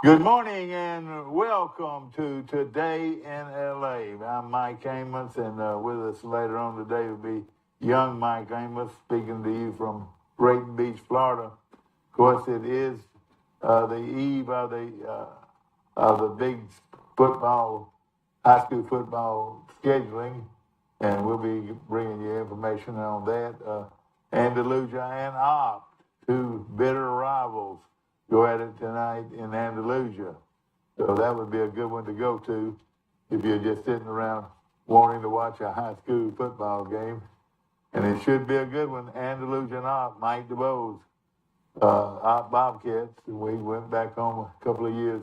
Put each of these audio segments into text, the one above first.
Good morning and welcome to Today in LA. I'm Mike Amos, and with us later on today will be young Mike Amos speaking to you from Brayton Beach, Florida. Of course, it is the eve of the big high school football scheduling, and we'll be bringing you information on that. Andalusia and Opt, two bitter rivals, go at it tonight in Andalusia. So that would be a good one to go to if you're just sitting around wanting to watch a high school football game. And it should be a good one. Andalusia and Opt, Mike DeBose, Opt Bobcats. And we went back home a couple of years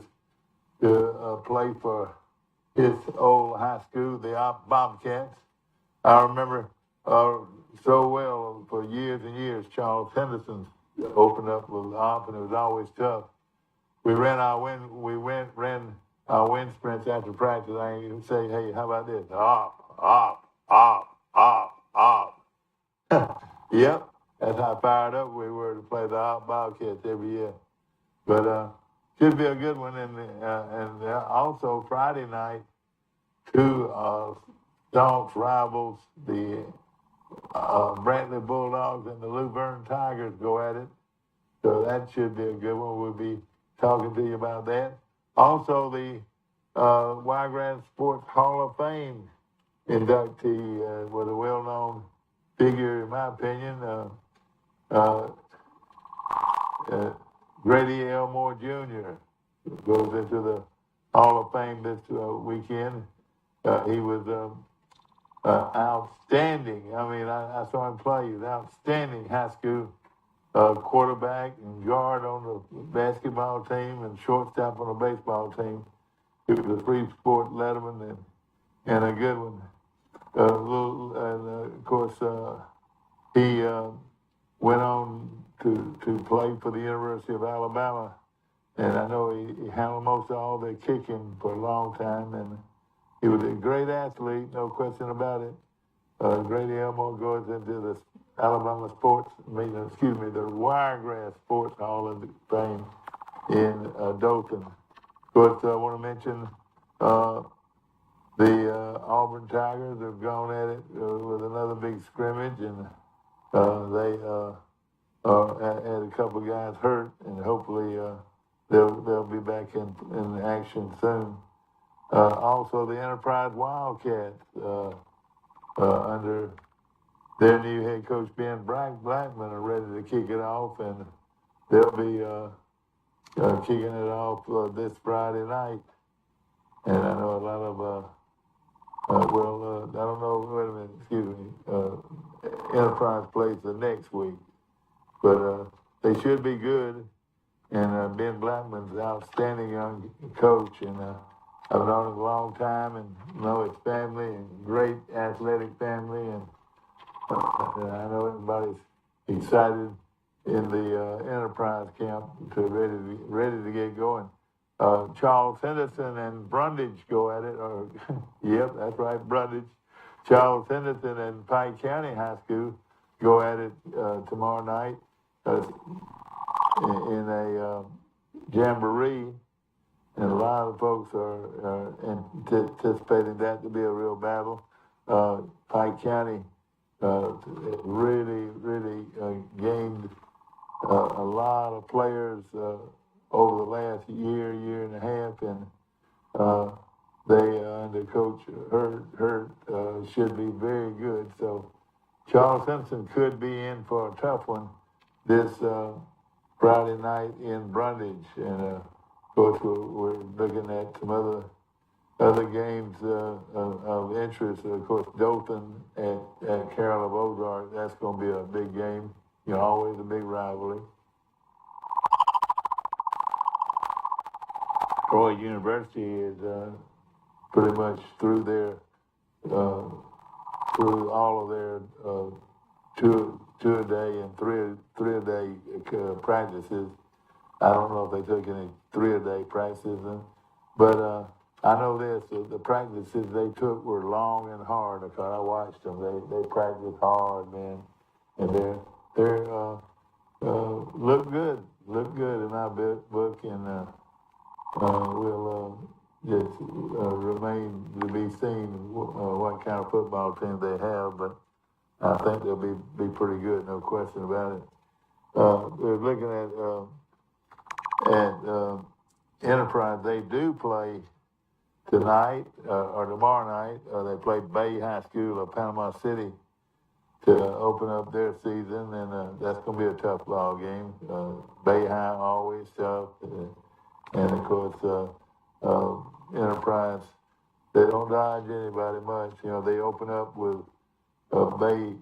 to play for his old high school, the Opt Bobcats. I remember so well for years and years, Charles Henderson opened up with Opt, and it was always tough. We ran our wind sprints after practice. I used to say, "Hey, how about this? Opt. Yep, that's how fired up we were to play the Opt Bobcats every year. But should be a good one. And also Friday night, two staunch rivals, the Brantley Bulldogs and the Luverne Tigers, go at it. So that should be a good one. We'll be talking to you about that. Also, the Wiregrass Sports Hall of Fame inductee was a well-known figure, in my opinion, Grady Elmore Jr. goes into the Hall of Fame this weekend. He was outstanding. I mean, I saw him play. He was outstanding high school quarterback and guard on the basketball team and shortstop on the baseball team. He was a free sport letterman and a good one. Of course, he went on to play for the University of Alabama, and I know he handled most of all the kicking for a long time, and he was a great athlete, no question about it. Grady Elmore goes into the the Wiregrass Sports Hall of Fame in Dothan. Of course, I want to mention the Auburn Tigers have gone at it with another big scrimmage, and they had a couple of guys hurt, and hopefully they'll be back in action soon. Also, the Enterprise Wildcats under their new head coach, Ben Blackman, are ready to kick it off, and they'll be kicking it off this Friday night. And I know a lot of, I don't know, wait a minute, excuse me, Enterprise plays the next week. But they should be good, and Ben Blackman's an outstanding young coach, and I've known him a long time and know his family, and great athletic family, and I know everybody's excited in the Enterprise camp to ready to get going. Charles Henderson and Brundage go at it. Yep, that's right, Brundage. Charles Henderson and Pike County High School go at it tomorrow night in a jamboree, and a lot of folks are anticipating that to be a real battle. Pike County really gained a lot of players over the last year and a half, and they under Coach Hurt should be very good. So Charles Simpson could be in for a tough one this Friday night in Brundage, and of course we're looking at some other games of interest. Of course, Dothan at Carroll of Ozark, that's going to be a big game. You know, always a big rivalry. Troy University is pretty much through all of their two a day and three a day practices. I don't know if they took any 3 a day practices, but I know this: the practices they took were long and hard. Because I watched them, they practiced hard, man, and they look good in my book, and will just remain to be seen what kind of football team they have, but I think they'll be pretty good, no question about it. We're looking at Enterprise. They do play tonight or tomorrow night. They play Bay High School of Panama City to open up their season, and that's going to be a tough ball game. Bay High always tough, and of course Enterprise, they don't dodge anybody much. You know, they open up with Bay,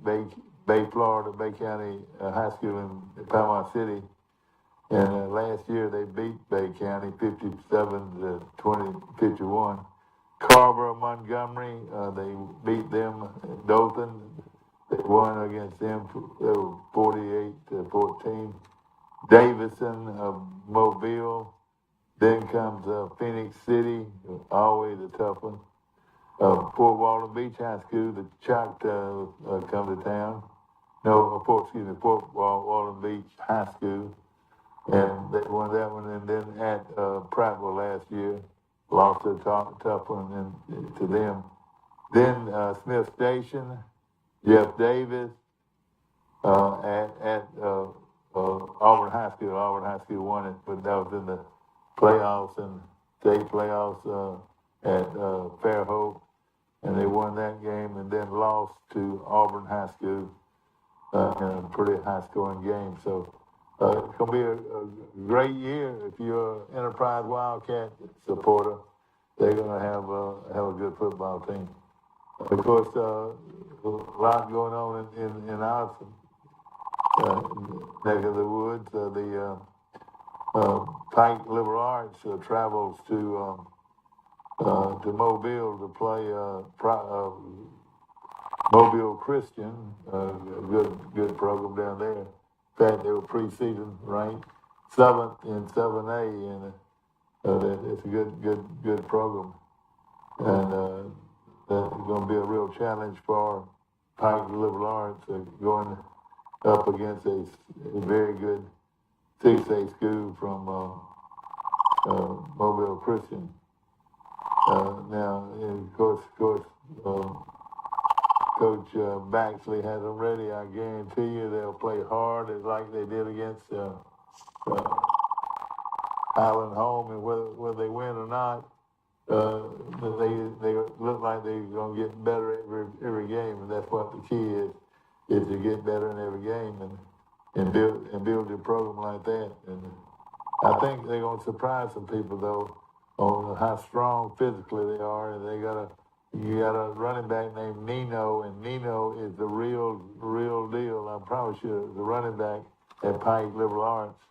Florida, Bay County High School in Panama City, and last year they beat Bay County 57-51. Carver, Montgomery, they beat them. Dothan, they won against them 48-14. Davison of Mobile. Then comes Phoenix City, always a tough one. Fort Walton Beach High School, the Choctaw come to town. Fort Walton Beach High School. And they won that one. And then at Prattville last year, lost a tough one to them. Then Smith Station, Jeff Davis at Auburn High School. Auburn High School won it, but that was in the playoffs and state playoffs at Fairhope, and they won that game and then lost to Auburn High School in a pretty high-scoring game. So it's going to be a great year if you're an Enterprise Wildcat supporter. They're going to have a good football team. Of course, a lot going on in our neck of the woods. The Pike Liberal Arts travels to Mobile to play Mobile Christian, a good program down there. In fact, they were preseason ranked 7th in 7A, and it's a good program. And that's going to be a real challenge for Pike Liberal Arts going up against a very good 6A school from Mobile Christian. Now, of course, Coach Baxley has them ready. I guarantee you they'll play hard like they did against Highland Home, and whether they win or not, they look like they're going to get better every game, and that's what the key is to get better in every game and build your program like that. And I think they're going to surprise some people though on how strong physically they are, and you got a running back named Nino, and Nino is the real deal. I promise you, the running back at Pike Liberal Arts.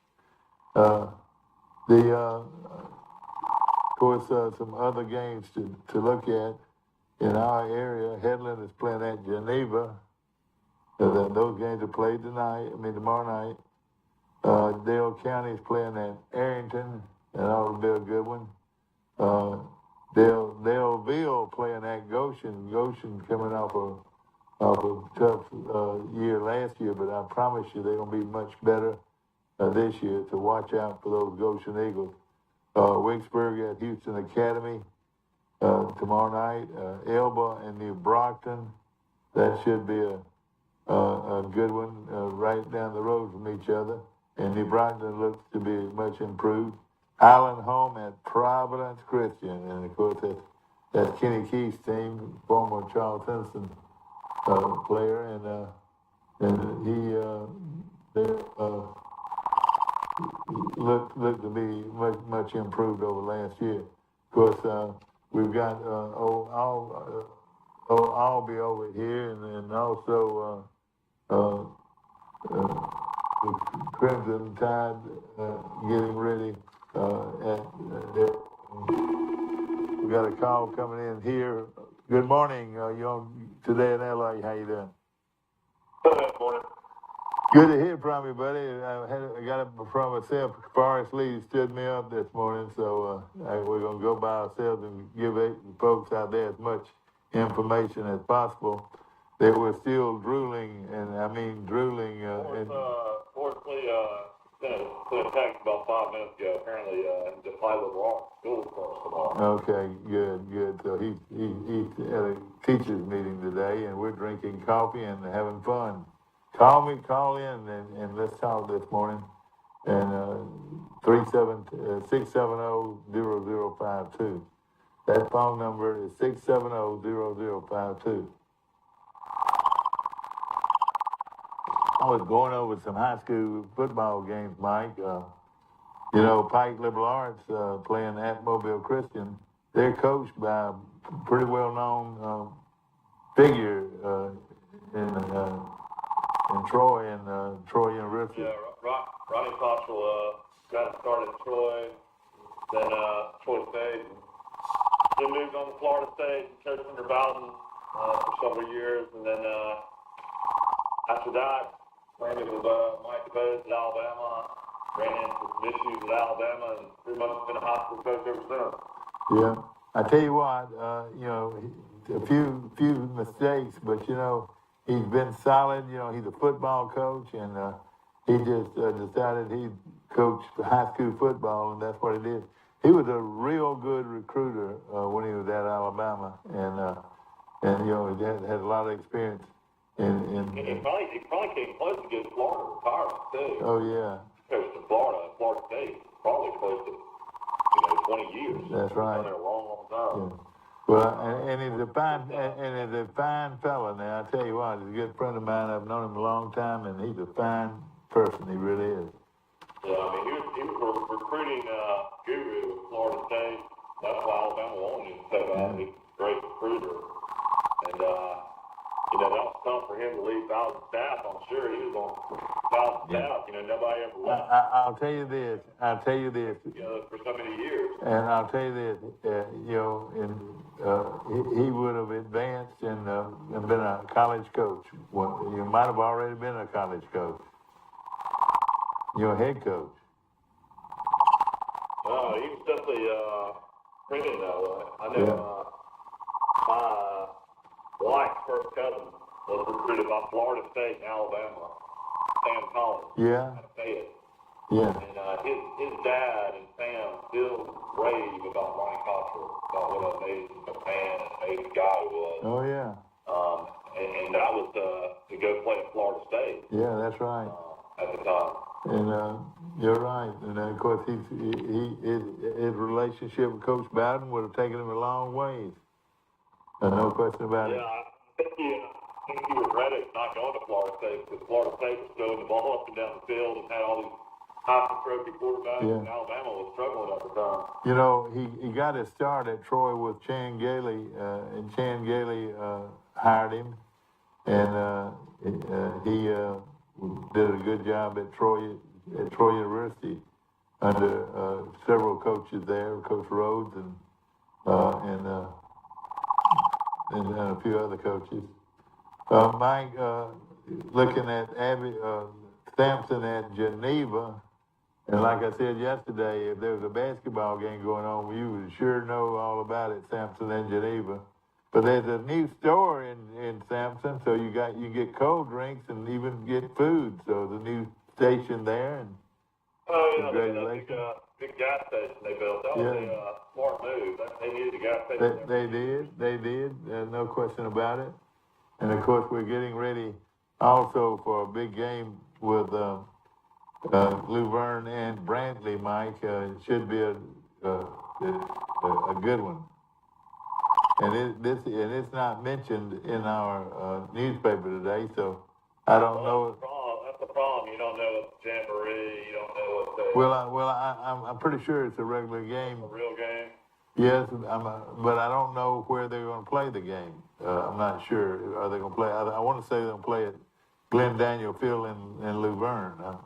Of course, some other games to look at in our area. Headland is playing at Geneva. Those games are played tomorrow night. Dale County is playing at Arrington. That ought to be a good one. Daleville playing at Goshen. Goshen coming off a tough year last year, but I promise you they're going to be much better this year. So watch out for those Goshen Eagles. Wicksburg at Houston Academy tomorrow night. Elba and New Brockton. That should be a good one right down the road from each other. And New Brockton looks to be much improved. Island Home at Providence Christian. And, of course, that's Kenny Keith's team, former Charles Henson player. And they look to be much improved over last year. Of course, we've got Albee over here, and also the Crimson Tide getting ready. We got a call coming in here. Good morning. You on today in LA? How you doing? Good morning. Good to hear from you, buddy. I got it from myself. Forrest Lee stood me up this morning, so we're going to go by ourselves and give folks out there as much information as possible. They were still drooling, and I mean drooling. Forrest Lee Sent a text about 5 minutes ago. Apparently, the pilot rock school starts tomorrow. Okay, good. So he's at a teachers meeting today, and we're drinking coffee and having fun. Call in, and let's talk this morning. And 670-0052. That phone number is 670-0052. I was going over some high school football games, Mike. You know, Pike Liberal Arts playing at Mobile Christian. They're coached by a pretty well-known figure in Troy and Troy University. Yeah, Ronnie Cottrell got started at Troy, then Troy State. Then moved on to Florida State, coached under Bowden for several years, and then after that, landed with Mike DeBose at Alabama, ran into some issues at Alabama, and pretty much been a high school coach ever since. Yeah, I tell you what, you know, a few mistakes, but you know, he's been solid. You know, he's a football coach, and he just decided he'd coach high school football, and that's what it is. He was a real good recruiter when he was at Alabama, and you know, he had a lot of experience. And he probably came close to getting Florida retirement too. Oh yeah. Coached in Florida State, probably close to 20 years. That's right. Been there a long time. Yeah. Well, and he's a fine fella. Now I tell you what, he's a good friend of mine. I've known him a long time, and he's a fine person. He really is. Yeah, I mean, he was a recruiting guru at Florida State. That's why Alabama wanted him so bad. He's a great recruiter. And, that was tough for him to leave Bowden's staff. I'm sure he was on Bowden's staff. Nobody ever left. I'll tell you this. For so many years. And I'll tell you this. He would have advanced and been a college coach. Well, you might have already been a college coach. You're a head coach. He was definitely trending that way. I know my wife's first cousin was recruited by Florida State and Alabama, Sam Collins. Yeah. Out of Fayette. Yeah. And his dad and Sam still rave about Ronnie Cottrell, about what an amazing man and amazing guy he was. Oh yeah. And that was to go play at Florida State. Yeah, that's right. At the time. And you're right. And of course, his relationship with Coach Bowden would have taken him a long ways. No question about it. Yeah, I think he regretted not going to Florida State because Florida State was throwing the ball up and down the field and had all these Heisman Trophy quarterbacks, and Alabama was struggling at the time. You know, he got his start at Troy with Chan Gailey, and Chan Gailey hired him, and he did a good job at Troy University under several coaches there, Coach Rhodes and a few other coaches. Mike, looking at Sampson at Geneva, and like I said yesterday, if there was a basketball game going on, you would sure know all about it, Sampson and Geneva. But there's a new store in Sampson, so you get cold drinks and even get food. So the new station there, and congratulations. Big gas station they built. That was a smart move. They needed a gas station. They did. No question about it. And of course, we're getting ready also for a big game with Luverne and Brantley, Mike. It should be a good one. And it's not mentioned in our newspaper today, so I don't know. That's the problem. You don't know it's Jamboree. You don't know what's I'm pretty sure it's a regular game. A real game. Yes, but I don't know where they're going to play the game. I'm not sure. Are they going to play? I want to say they're going to play at Glenn Daniel Field in Luverne.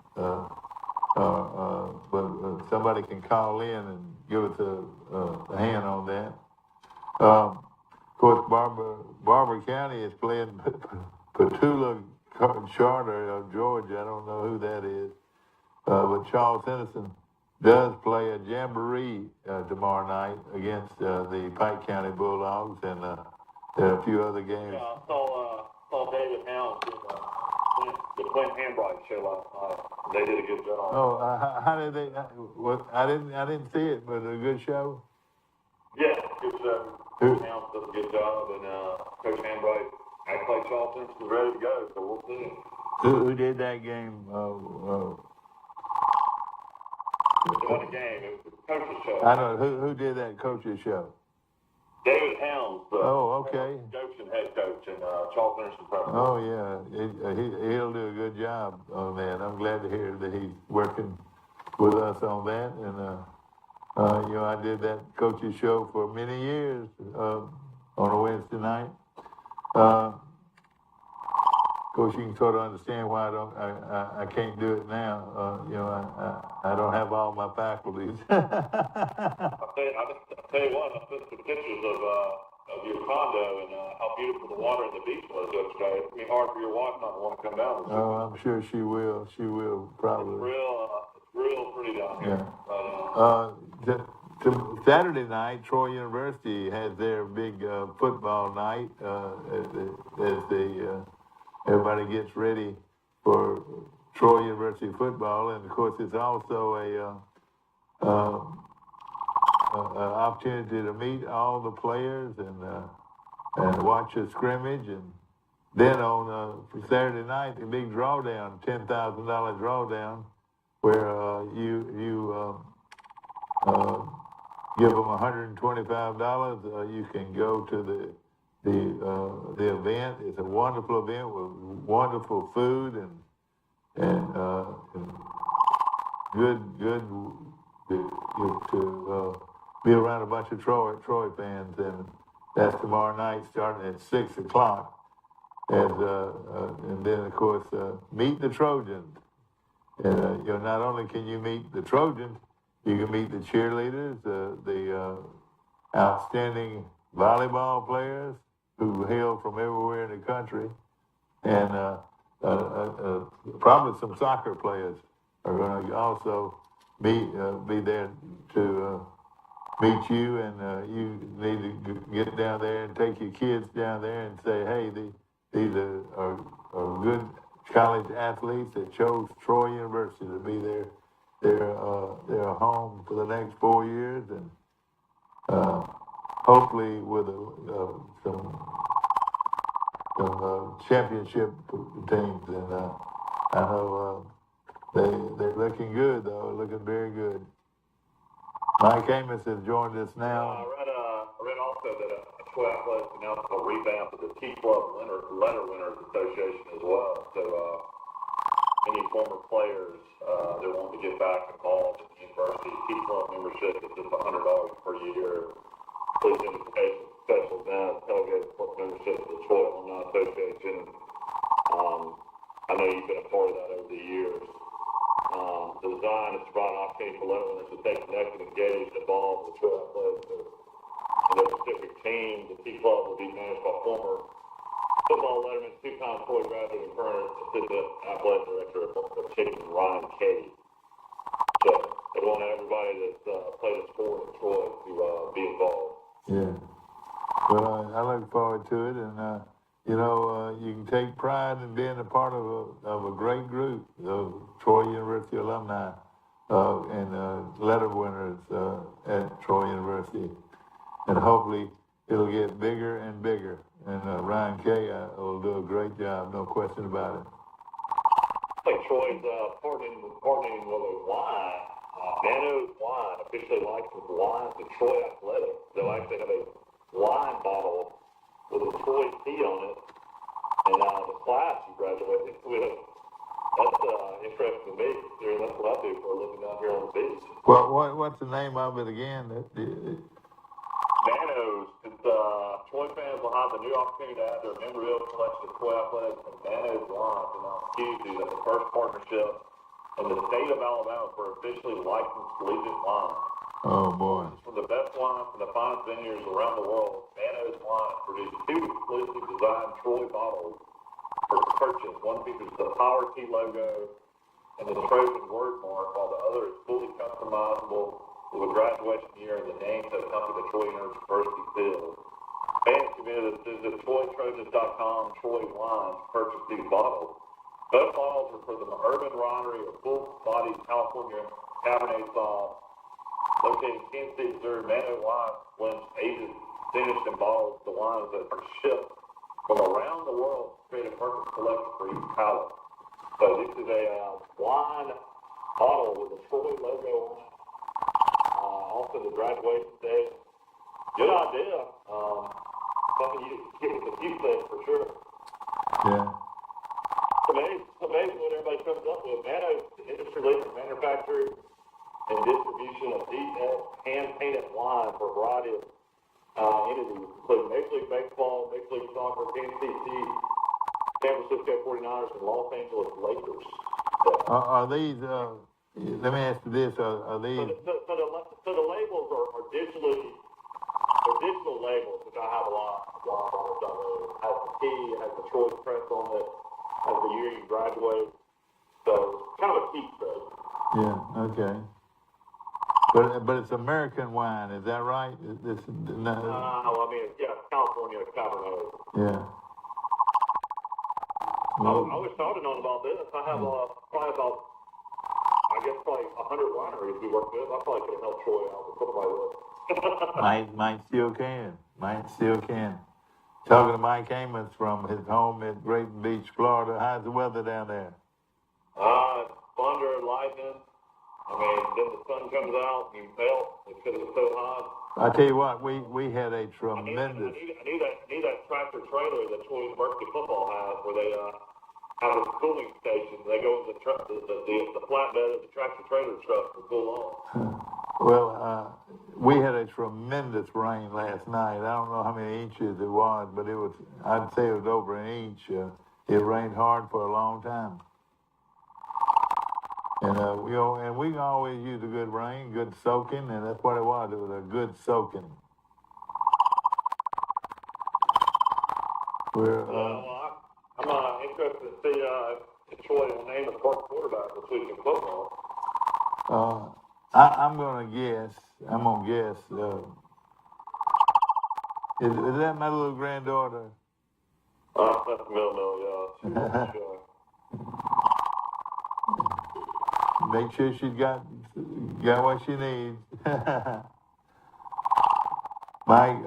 But somebody can call in and give us a hand on that. Of course, Barber County is playing Petula Charter of Georgia. I don't know who that is. But Charles Henderson does play a jamboree tomorrow night against the Pike County Bulldogs, and there are a few other games. Yeah, I saw David Hound in the Twin Handbrake show last night. They did a good job. Oh, how did they? What? I didn't see it, but a good show. Yeah, good show. Who? House does a good job, and Coach Handbrake acts like Charlton is ready to go, so we'll see. Who did that game? It wasn't a game. It was a coach's show. I know who did that coach's show. David Helms, Oh, okay. Goshen head coach, and Charles Anderson president. Oh yeah, he'll do a good job on that. I'm glad to hear that he's working with us on that. And you know, I did that coach's show for many years on a Wednesday night. Of course, you can sort of understand why I can't do it now. You know, I don't have all my faculties. I'll tell you what, I put some pictures of your condo and how beautiful the water and the beach was yesterday. It's going to be hard for your wife not to want to come down. Oh, I'm sure she will. She will probably. It's real pretty down here. Yeah. Saturday night, Troy University has their big football night as everybody gets ready for Troy University football, and of course, it's also an opportunity to meet all the players and watch a scrimmage, and then on Saturday night, the big drawdown, $10,000 drawdown, where you give them $125. You can go to the event. It's a wonderful event with wonderful food and good to be around a bunch of Troy fans, and that's tomorrow night starting at 6 o'clock. And then of course meet the Trojans. And you know, not only can you meet the Trojans, you can meet the cheerleaders, the outstanding volleyball players who hail from everywhere in the country, and probably some soccer players are going to also be there to meet you, and you need to get down there and take your kids down there and say, hey, these are good college athletes that chose Troy University to be their home for the next 4 years, and hopefully with some championship teams. And I know they're looking good, though, looking very good. Mike Amos has joined us now. I read also that a Troy Athletics announced a revamp of the T-Club Letter Winners Association as well. So any former players that want to get back involved in the university, T-Club membership is just $100 per year. Please indicate special event, tailgate support membership to the Troy Alumni Association. I know you've been a part of that over the years. The design is to provide an opportunity for letter winners to stay connected, engaged, involved with Troy Athletics and their specific team. The T-Club will be managed by former football letterman, two-time Troy graduate and current assistant athletic director of Chicken, Ryan Cady. So they want everybody that's played a sport in Troy to be involved. Yeah. Well, I look forward to it, and you know, you can take pride in being a part of a great group of Troy University alumni and letter winners at Troy University, and hopefully it'll get bigger and bigger. And Ryan Kay will do a great job, no question about it. I think Troy's partnering with a wine. Nano's wine, officially licensed wine to Troy Athletics. They'll actually have a wine bottle with a Troy T on it. And the class you graduated with, that's interesting to me. That's what I do for a living down here on the beach. Well, what's the name of it again? Nanos. It's Troy fans will have the new opportunity to add their memorabilia collection of Troy Athletics and Nanos wines. And on Tuesday, that's the first partnership in the state of Alabama for officially licensed collegiate wine. Oh, boy. From the best wine from the finest vineyards around the world, Nanos Wine produced two exclusive designed Troy bottles for purchase. One features the Power T logo and the Trojan word mark, while the other is fully customizable with a graduation year and the names that accompany the Troy University field. Fans can visit TroyTrojans.com, Troy Wine, to purchase these bottles. Both bottles are for the Urban Winery of full-bodied California Cabernet Sauv, located in Kansas City, Missouri. Mano wine blends ages finished in bottles to wines that are shipped from around the world to create a perfect selection for each palate. So this is a wine bottle with a Troy logo on it. Also the graduation stage. Good idea. Something you get with the few things for sure. Yeah. Amazing what everybody comes up with. Mano is the industry leader in manufacturing and distribution of detailed hand-painted wine for a variety of entities, including Major League Baseball, Major League Soccer, NCC, San Francisco 49ers, and Los Angeles Lakers. Are these, let me ask you this, are these... So the labels are digital labels, which I have a lot of bottles of. It has the key, it has the choice press on it, has the year you graduate. So it's kind of a keepsake. Yeah, okay. But it's American wine, is that right? This, no. I mean, yeah, California Cabernet. Yeah. I was talking on about this. I have probably about, I guess, probably 100 wineries we work with. I probably could have helped Troy out with somebody with. Might still can. Might still can. Talking to Mike Amos from his home at Great Beach, Florida. How's the weather down there? Thunder and lightning. I mean, then the sun comes out and you melt because it's so hot. I tell you what, we had a tremendous... I need that tractor trailer that Troy University football has, where they have a cooling station. They go with the flatbed of the tractor trailer truck to cool off. Well, we had a tremendous rain last night. I don't know how many inches it was, but it was, I'd say it was over an inch. It rained hard for a long time. And we can always use a good rain, good soaking, and that's what it was. It was a good soaking. I'm interested to see if Troy will name a quarterback this week in football. I'm gonna guess. Is that my little granddaughter? That's Mill, yeah. Make sure she's got what she needs. Mike,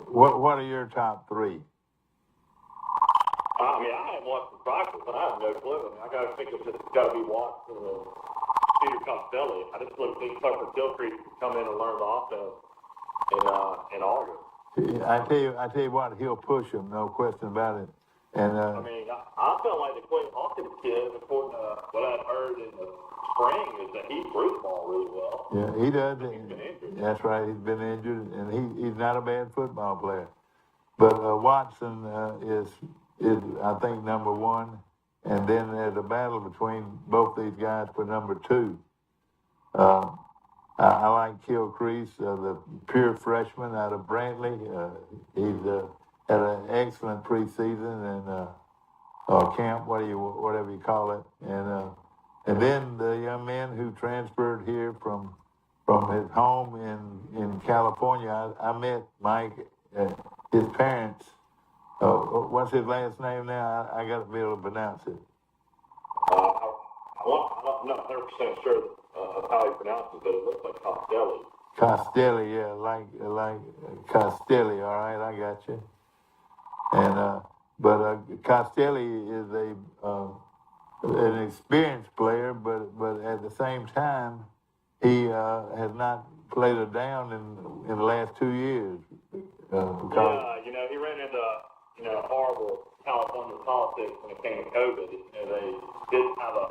what are your top three? I mean, I haven't watched the practice, but I have no clue. I mean, I got to think it's got to be Watson and Peter Costelli. I just look think Tucker Gilchrist can come in and learn the offense in August. I tell you what, he'll push him, no question about it. And I mean, I felt like the Quinn Hawkins kid, according to what I've heard in the spring, is that he threw the ball really well. Yeah, he does. He's been injured. That's right. He's been injured, and he's not a bad football player. But Watson is I think number one, and then there's a battle between both these guys for number two. I like Gilchrist, the pure freshman out of Brantley. He's had an excellent preseason and camp, whatever you call it, and then the young man who transferred here from his home in California. I met Mike, his parents. What's his last name now? I got to be able to pronounce it. I'm not 100% sure of how he pronounces it. It looks like Costelli. Costelli, yeah, like Costelli. All right, I got you. And but Costelli is an experienced player, but at the same time, he has not played it down in the last 2 years. Yeah, he ran into horrible California politics when it came to COVID. They didn't have a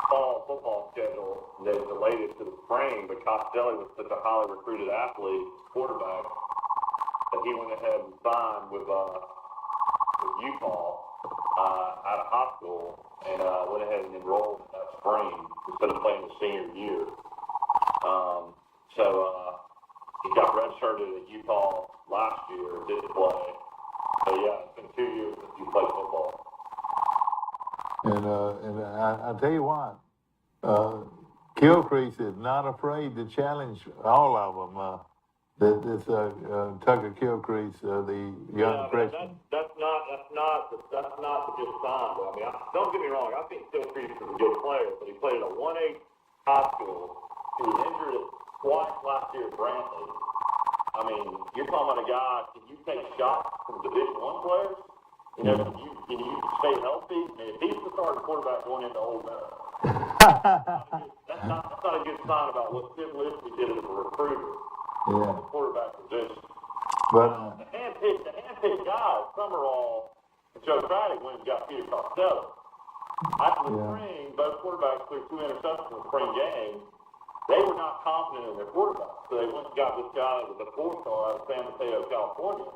fall football schedule. They delayed it to the spring, but Costelli was such a highly recruited athlete, quarterback, that he went ahead and signed with Utah out of high school and went ahead and enrolled in that spring instead of playing the senior year. So he got redshirted at Utah last year, didn't play. So yeah, it's been 2 years since he played football. And I tell you what, Gilchrist is not afraid to challenge all of them. This Tucker Gilchrist, the young freshman. That's not not the good sign. But I mean, don't get me wrong. I think Phil Creed is a good player, but he played at a 1A high school. He was injured twice last year at Brantley. I mean, you're talking about a guy. Can you take shots from Division I players? You know, can you stay healthy? I mean, if he's the starting quarterback going into Ole Miss, that's not a good sign about what Tim Lipsey did as a recruiter. Yeah. The quarterback position. But The hand-picked guys, Summerall and Joe Craddock went and got Peter Costello. After the spring, both quarterbacks threw 2 interceptions in the spring game. They were not confident in their quarterback, so they went and got this guy that was a 4-star out of San Mateo, California.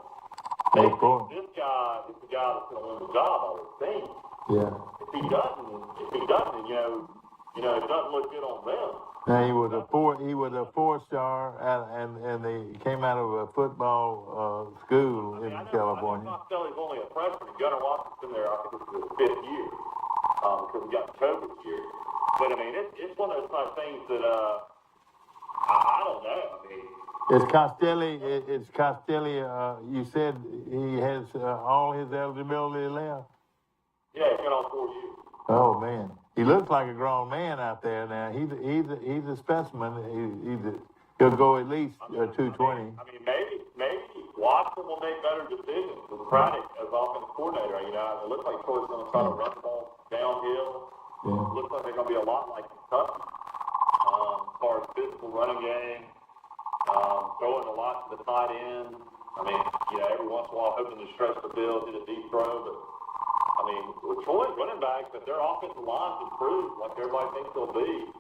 They think this guy is the guy that's going to win the job, I would think. yeah. If he doesn't, it doesn't look good on them. Now he was a 4-star, and they came out of a football school in California. I know Costello's only a freshman. Gunnar Watson's been there, I think it's his 5th year, because we got COVID this year. But I mean, it's one of those type of things that I don't know. I mean, It's Costelli. You said he has all his eligibility left. Yeah, he's been on 4 years. Oh man, he looks like a grown man out there now. He's a specimen. He'll go at least 220. I mean, maybe Watson will make better decisions with Craddock as offensive coordinator. You know, it looks like Troy's going to try to run the ball downhill. Yeah. It looks like they're going to be a lot like Kentucky as far as physical running game, throwing a lot to the tight end. I mean, every once in a while hoping to stretch the field, hit a deep throw, but I mean, with Troy's running backs, if their offensive line's improved like everybody thinks they'll be,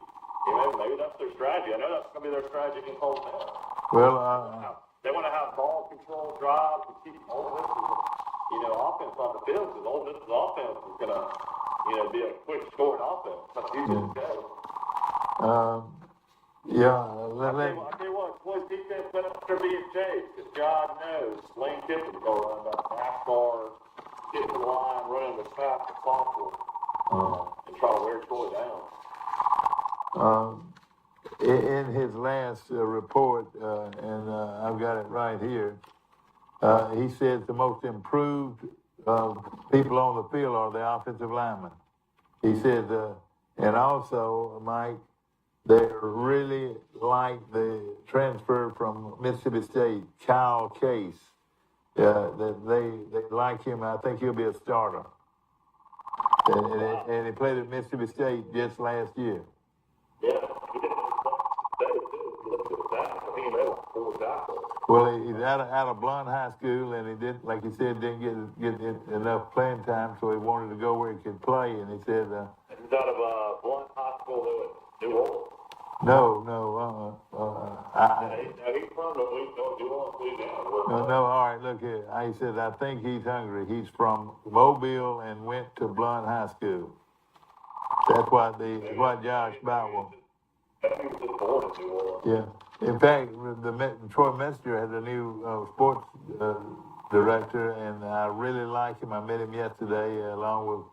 maybe that's their strategy. I know that's going to be their strategy against Ole Miss. Well, they want to have ball control drives to keep Ole Miss's, offense on the field, because Ole Miss's offense is going to, be a quick scoring offense. That's easy to say. yeah. I tell you what, Troy's defense better be in shape, because God knows Lane Kiffin's going to run about NASCAR, get to the line, running as fast as possible, and try to wear Troy down. In his last report, and I've got it right here, he says the most improved people on the field are the offensive linemen. He says, and also, Mike, they really like the transfer from Mississippi State, Kyle Case. That they like him. I think he'll be a starter. And he played at Mississippi State just last year. Yeah, he did. Well, he's out of Blunt High School, and he didn't, like he said, didn't get enough playing time, so he wanted to go where he could play. And he said, he's out of Blunt High School in New Orleans. No. He's from New Orleans, Louisiana. No. All right, look here. He said, I think he's hungry. He's from Mobile and went to Blunt High School. That's what Josh Boutwell. He was just born in New Orleans. Yeah. In fact, Troy Messenger has a new sports director, and I really like him. I met him yesterday along with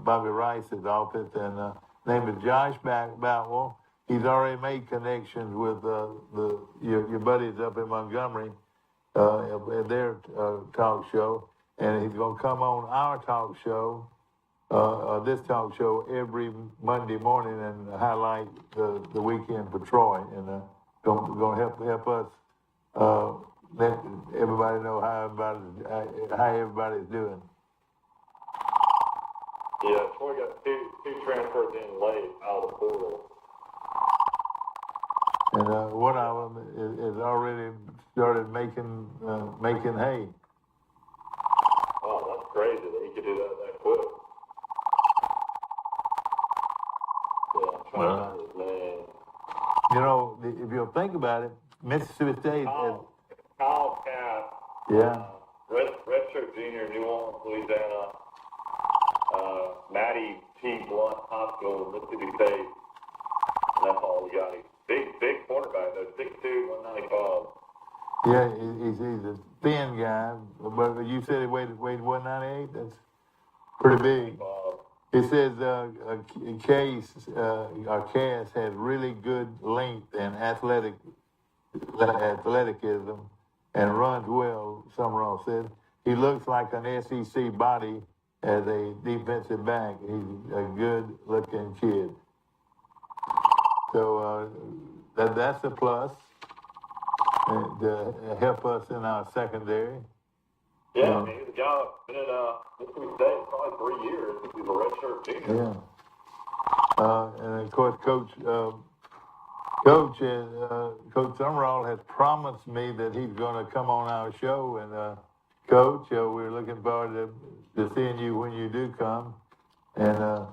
Bobby Rice's office, and name is Josh Boutwell. He's already made connections with your buddies up in Montgomery at their talk show, and he's going to come on our talk show, this talk show every Monday morning and highlight the weekend for Troy, and going to help us let everybody know how everybody's doing. Yeah, Troy got two transfers in late out of the portal. And one of them is already started making hay. Oh, that's crazy that he could do that quick. Yeah, I'm trying to find his name. If you'll think about it, Mississippi State. Kyle Cass. Yeah. Redshirt junior, New Orleans, Louisiana. Matty T. Blunt Hospital, Mississippi State. And that's all we got. He's big cornerback, though, 6'2", 195. Yeah, he's a thin guy, but you said he weighed 198. That's pretty big. It says Cass has really good length and athleticism and runs well, Summerall said. he looks like an SEC body as a defensive back. He's a good-looking kid. So that's a plus to help us in our secondary. Yeah, I mean, he's a guy that's been in Mississippi State probably 3 years. He's a redshirt senior. Yeah. And of course, Coach Summerall has promised me that he's going to come on our show. And Coach, we're looking forward to seeing you when you do come. And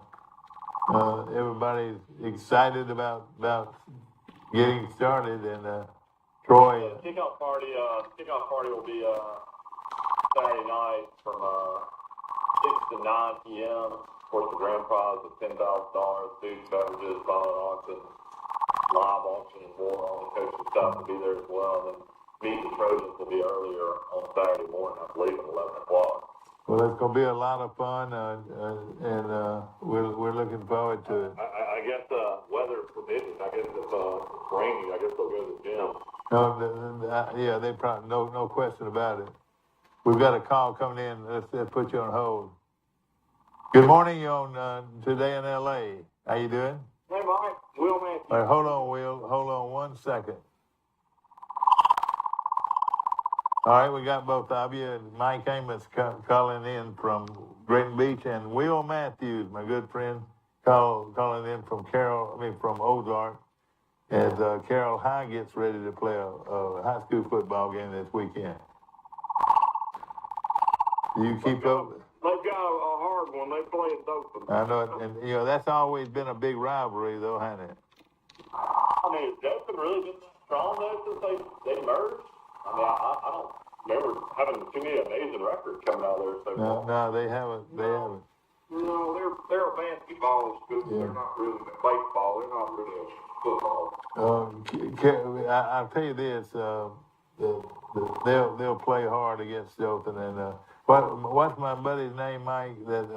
everybody's excited about getting started. And Troy. The kickoff party will be Saturday night from 6 to 9 p.m. Of course, the grand prize is $10,000, food, beverages, silent auction, live auction, and more. All the coaches stuff will be there as well. And then Meet the Trojans will be earlier on Saturday morning, I believe, at 11 o'clock. Well, it's going to be a lot of fun, and we're looking forward to it. I guess weather permitting. I guess if it's raining, I guess they'll go to the gym. Yeah, they probably no question about it. We've got a call coming in. Let's put you on hold. Good morning. You're on Today in L.A. How you doing? Hey, Mike. Will Matthews. All right, hold on, Will. Hold on 1 second. All right, we got both of you. Mike Amos calling in from Grayton Beach, and Will Matthews, my good friend, calling in from from Ozark, as Carroll High gets ready to play a high school football game this weekend. Do you keep up? They've got a hard one. They play in Dothan. I know it, and that's always been a big rivalry, though, hasn't it? I mean, has Dothan really been strong though since they merged? I mean, I don't remember having too many amazing records coming out of there so far. No, they haven't. They haven't. No, they're a basketball school. Yeah. They're not really baseball. They're not really a football. I'll tell you this: they'll play hard against Dothan. And what's my buddy's name, Mike? That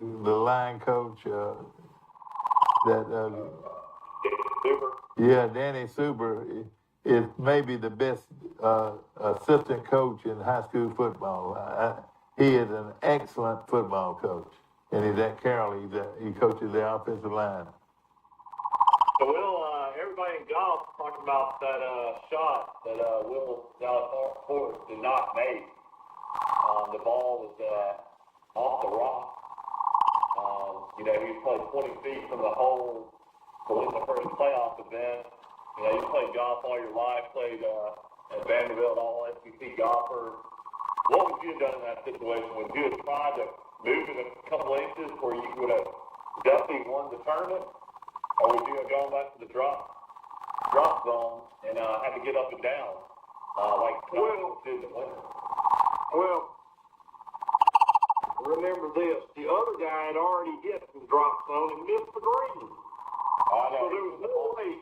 the line coach. Super. Yeah, Danny Super is maybe the best assistant coach in high school football. He is an excellent football coach, and he's at Carroll. He coaches the offensive line. So, Will, everybody in golf talking about that shot that Will Dallas did not make. The ball was off the rock. He was probably 20 feet from the hole to win the first playoff event. You played golf all your life, played at Vanderbilt, all SEC golfer. What would you have done in that situation? Would you have tried to move it a couple inches where you would have definitely won the tournament? Or would you have gone back to the drop zone and had to get up and down like Keon did in the winter? Well, remember this. The other guy had already hit the drop zone and missed the green. I know. So there was no way.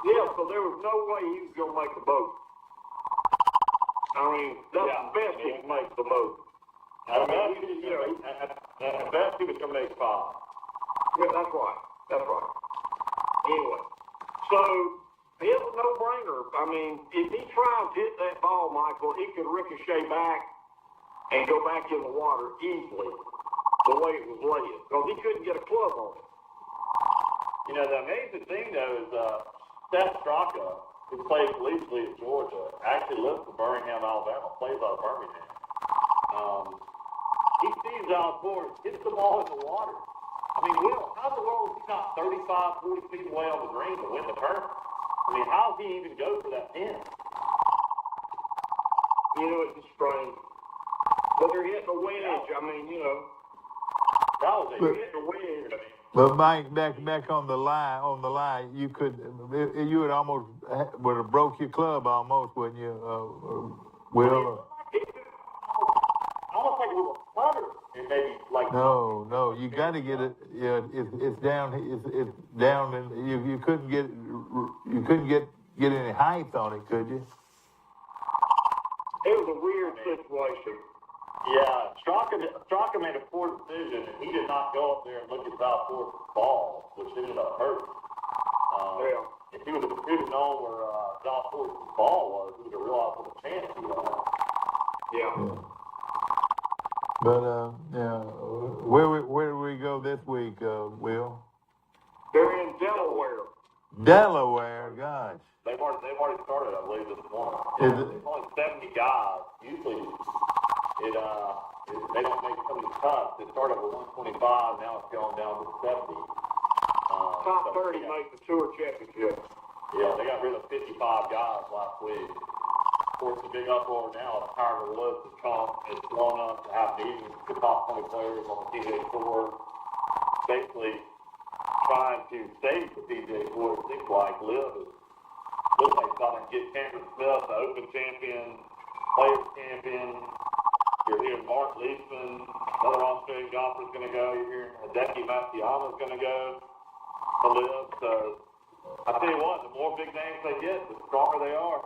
Yeah, so there was no way he was going to make the boat. I mean, that's the best he can make the boat. At best, he was going to make 5. Yeah, that's right. That's right. Anyway, so it's a no-brainer. I mean, if he tries to hit that ball, Michael, he could ricochet back and go back in the water easily the way it was laying because he couldn't get a club on it. The amazing thing, though, is Steph Straka, who played collegiately at Georgia, actually lives in Birmingham, Alabama, plays out of Birmingham. He sees Al Ford, hits the ball in the water. I mean, Will, how in the world is he not 35, 40 feet away on the green to win the tournament? I mean, how does he even go for that pin? It's just strange. But they're hitting a wedge. I mean, That was a hit or wedge. But Mike, back on the lie, you would almost would have broke your club almost, wouldn't you, Will? Almost like it was a putter. It maybe like No, you got to get it. Yeah, it's down. It's down, and you couldn't get any height on it, could you? It was a weird situation. Yeah, Straka made a poor decision, and he did not go up there and look at Val Ford's ball, which ended up hurting. If he would have known where Val Ford's ball was, he would have realized what a chance he had. Yeah. But where do we go this week, Will? They're in Delaware. Delaware, gosh. They've already started, I believe, this morning. Is it? It's only 70 guys. Usually, they don't make so many cuts. It started with 125, now it's going down to 70. Top 30 make the tour championship. Yeah, they got rid of 55 guys last week. Of course, the big uproar now is Tiger Woods is blown up to have meetings with the top 20 players on the PGA Tour, basically trying to save the PGA Tour. It seems like looks like trying to get Cameron Smith, the Open champion, Players champion. You're hearing Mark Leishman, another Australian golfer, is going to go. You're hearing Decommits is going to go to live. So I tell you what, the more big names they get, the stronger they are.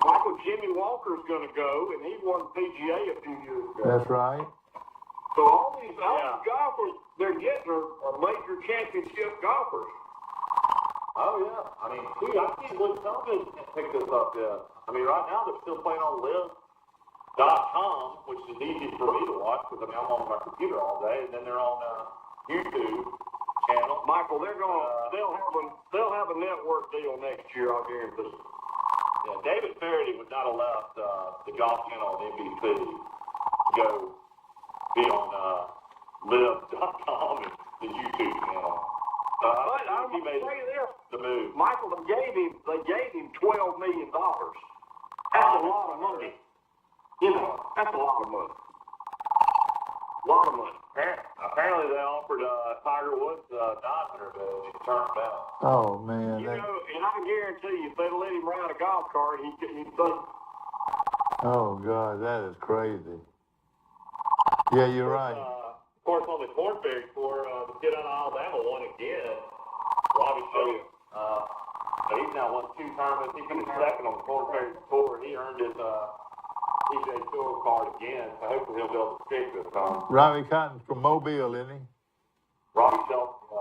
Michael Jimmy Walker's going to go, and he won PGA a few years ago. That's right. So all these golfers they're getting are major championship golfers. Oh, yeah. I mean, I see Luke Thompson pick this up yet. I mean, right now they're still playing on live.com, which is easy for me to watch because I'm on my computer all day, and then they're on YouTube channel. Michael, they'll have a network deal next year, I'll guarantee. Yeah, David Faraday would not have left the Golf Channel on NBC to go be on live.com and the YouTube channel. But I'm he made the move. Michael, they gave him $12 million. That's a lot of money. You know, that's a lot of money. A lot of money. Apparently they offered Tiger Woods $900 million. He turned it down. Oh, man. You know, and I can guarantee you, if they'd let him ride a golf cart, he'd think. Oh, God, that is crazy. Yeah, you're right. Of course, on the Corn Ferry Tour, the kid out of Alabama won again. Robbie Shelton. He's now won 2 tournaments. He finished second on the Corn Ferry Tour. He earned his PGA Tour card again, so hopefully he'll be able to stick this time. Robbie Cotton's from Mobile, isn't he? Robbie Shelton.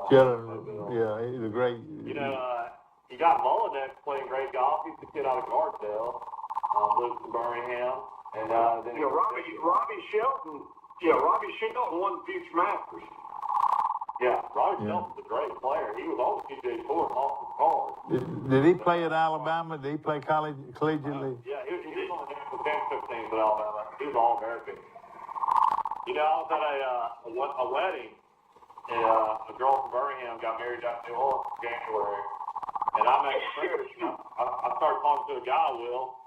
Yeah, he's a great. You know, you got Mullinex playing great golf. He's the kid out of Gardendale, lives in Birmingham. And then Robbie Shelton. Yeah, Robbie Shelton won the Future Masters. Yeah, Robbie Shelton's a great player. He was on the PGA Tour and lost his card. Did he play at Alabama? Did he play collegiately? Yeah, he was on the national championship team at Alabama. He was All-American. You know, I was at a wedding, and a girl from Birmingham got married out in New Orleans in January. And I'm at the church, and I started talking to a guy, Will,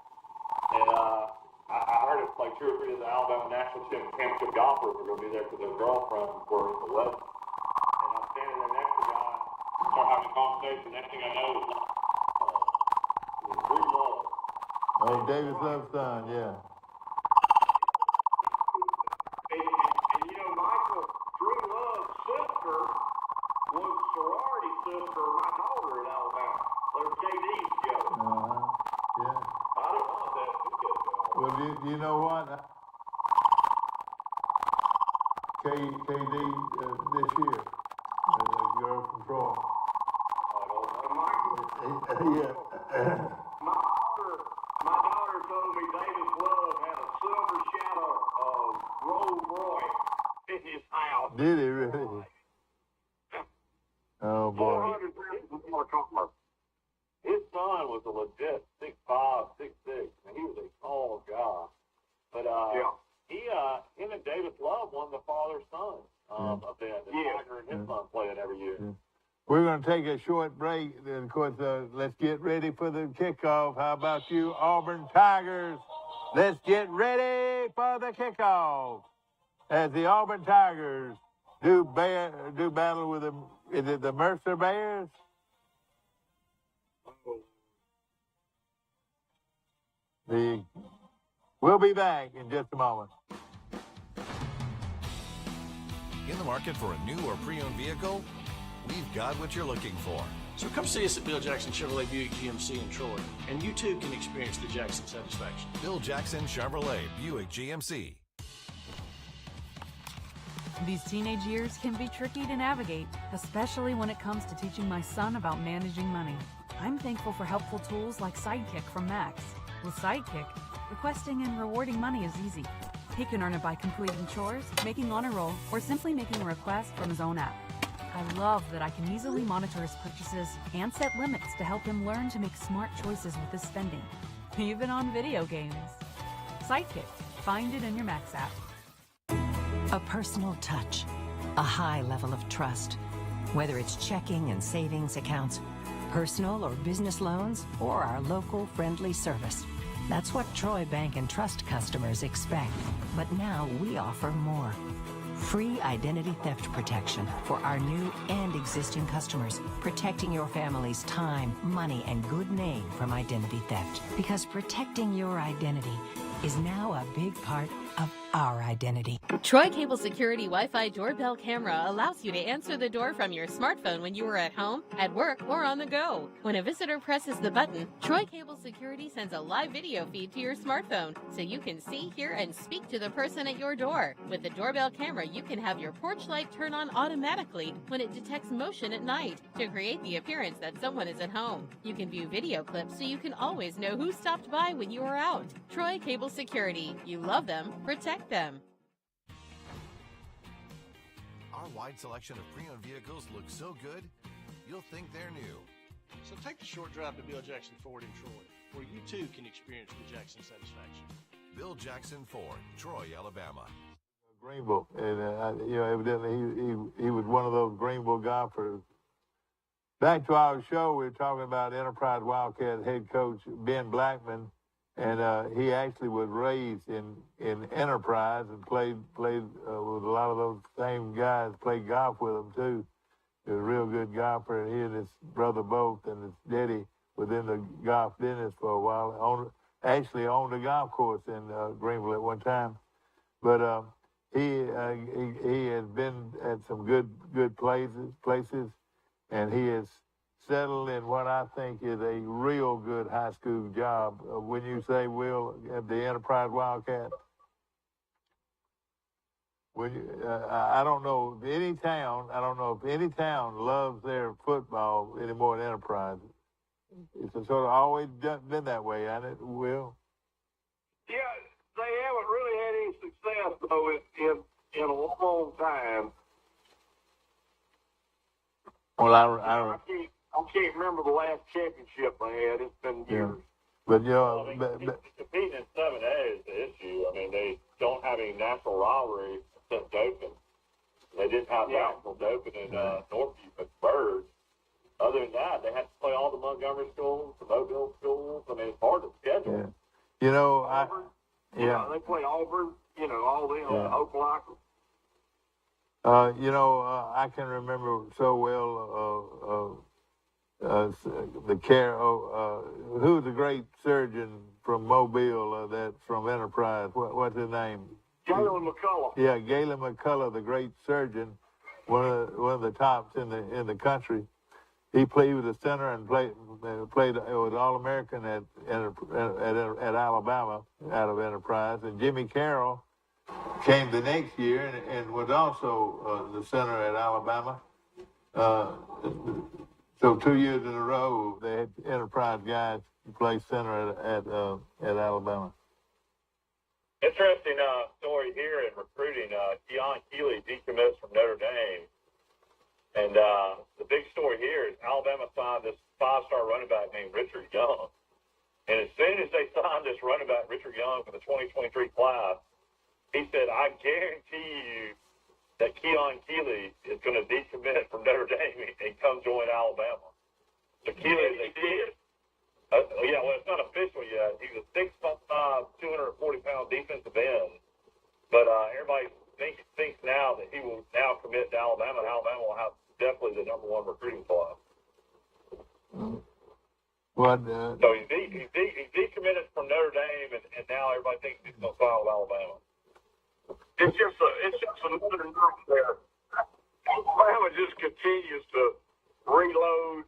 and I heard it's like 2 or 3 of the Alabama national championship golfers were going to be there because their girlfriends were at the wedding. And I'm standing there next to the guy, start having a conversation. Next thing I know, it was Drew Love. Oh, David Love's son, yeah. And you know, Michael, Drew Love's sister was sorority sister of my daughter in Alabama. They were KDs together. Yeah. I didn't know that. Well, do you know what? KD this year, the girl from Troy. Yeah. My daughter told me David Love had a silver shadow of Rolls Royce in his house. Did he really? Oh, boy. His son was a legit 6'5", 6'6", and he was a tall guy. But him and David Love won the father-son event. And Tiger and his son play it every year. Yeah. We're going to take a short break. And, of course, let's get ready for the kickoff. How about you, Auburn Tigers? Let's get ready for the kickoff. As the Auburn Tigers do battle with the Mercer Bears. We'll be back in just a moment. In the market for a new or pre-owned vehicle? We've got what you're looking for. So come see us at Bill Jackson Chevrolet Buick GMC in Troy, and you too can experience the Jackson satisfaction. Bill Jackson Chevrolet Buick GMC. These teenage years can be tricky to navigate, especially when it comes to teaching my son about managing money. I'm thankful for helpful tools like Sidekick from Max. With Sidekick, requesting and rewarding money is easy. He can earn it by completing chores, making honor roll, or simply making a request from his own app. I love that I can easily monitor his purchases and set limits to help him learn to make smart choices with his spending, even on video games. Sidekick. Find it in your Max app. A personal touch, a high level of trust. Whether it's checking and savings accounts, personal or business loans, or our local friendly service. That's what Troy Bank and Trust customers expect. But now we offer more. Free identity theft protection for our new and existing customers, protecting your family's time, money, and good name from identity theft. Because protecting your identity is now a big part of our identity. Troy Cable Security Wi-Fi doorbell camera allows you to answer the door from your smartphone when you are at home, at work, or on the go. When a visitor presses the button, Troy Cable Security sends a live video feed to your smartphone so you can see, hear, and speak to the person at your door. With the doorbell camera, you can have your porch light turn on automatically when it detects motion at night to create the appearance that someone is at home. You can view video clips so you can always know who stopped by when you are out. Troy Cable Security. You love them. Protect them. Our wide selection of pre-owned vehicles looks so good, you'll think they're new. So take the short drive to Bill Jackson Ford in Troy, where you too can experience the Jackson satisfaction. Bill Jackson Ford, Troy, Alabama. Greenville, and evidently he was one of those Greenville golfers. Back to our show, we were talking about Enterprise Wildcat head coach Ben Blackman. And he actually was raised in Enterprise and played with a lot of those same guys, played golf with them too. He was a real good golfer, and he and his brother both, and his daddy was in the golf business for a while. Actually owned a golf course in Greenville at one time. But he has been at some good places, and he is settled in what I think is a real good high school job. When you say, Will, at the Enterprise Wildcat, I don't know if any town loves their football any more than Enterprise. It's sort of always been that way, hasn't it, Will? Yeah, they haven't really had any success, though, in a long time. Well, I can't remember the last championship they had. It's been years. But, competing in 7A is the issue. I mean, they don't have any national rivalry except doping. They didn't have national doping in Northview, but Birds. Other than that, they had to play all the Montgomery schools, the Mobile schools. I mean, it's hard to schedule. Yeah. Auburn, they play Auburn, all them, Oklahoma. I can remember so well who's the great surgeon from Mobile from Enterprise? What's his name? Galen McCullough. Yeah, Galen McCullough, the great surgeon, one of the tops in the country. He was a center and played was All-American at Alabama out of Enterprise, and Jimmy Carroll came the next year and was also the center at Alabama. So 2 years in a row, they had Enterprise guys play center at Alabama. Interesting story here in recruiting. Keon Keeley decommits from Notre Dame. And the big story here is Alabama signed this five-star running back named Richard Young. And as soon as they signed this running back, Richard Young, for the 2023 class, he said, I guarantee you that Keon Keeley is going to decommit from Notre Dame and come join Alabama. So Keeley, they did. Well, it's not official yet. He's a 6'5", 240-pound defensive end. But everybody thinks now that he will now commit to Alabama, and Alabama will have definitely the number one recruiting class. So he decommitted from Notre Dame, and now everybody thinks he's going to sign with Alabama. It's just another knock there. Alabama just continues to reload.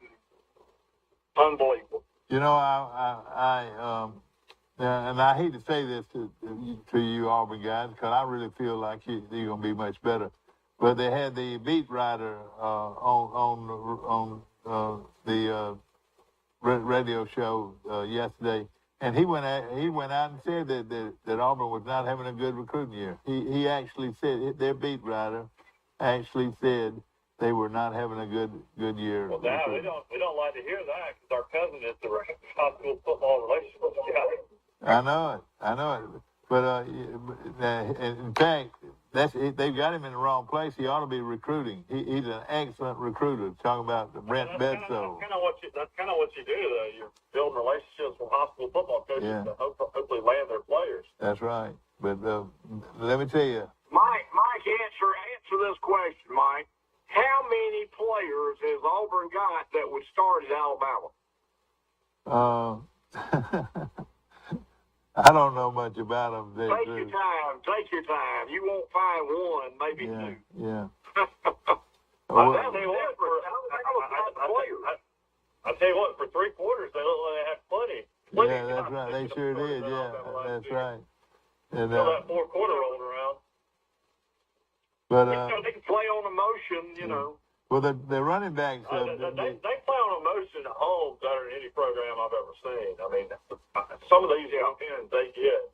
Unbelievable. And I hate to say this to you Auburn guys, because I really feel like you're going to be much better. But they had the beat writer on the radio show yesterday, And he went out and said that Auburn was not having a good recruiting year. He actually said, their beat writer actually said they were not having a good year. Well, now we don't like to hear that because our cousin is the high school football relationship guy. I know it. But in fact, they've got him in the wrong place. He ought to be recruiting. He's an excellent recruiter. Talking about Brent Bedsoe. That's kind of what you do, though. You're building relationships with high school football coaches to hopefully land their players. That's right. But let me tell you, Mike, answer this question, Mike. How many players has Auburn got that would start at Alabama? I don't know much about them. Take your time. You won't find one, maybe two. Yeah. I tell you what, for 3 quarters, they look like they have plenty. Yeah, that's right. They sure did. Yeah, that's right. And until that 4th quarter rolled around. But they can play on emotion, you know. Well, the running backs. They play on emotion at home better than any program I've ever seen. I mean, some of these young men they get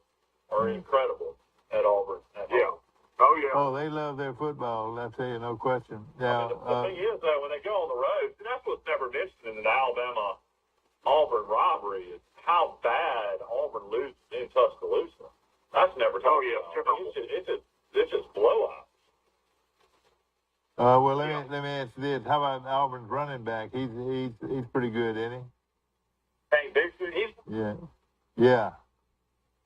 are incredible at Auburn. Oh, yeah. Oh, they love their football. I tell you, no question. Now, the thing is, though, when they go on the road, and that's what's never mentioned in an Alabama-Auburn rivalry is how bad Auburn loses in Tuscaloosa. That's never talked about. It's just blowout. Well, let me ask you this: how about Auburn's running back? He's pretty good, isn't he? Hank Dixon, Yeah.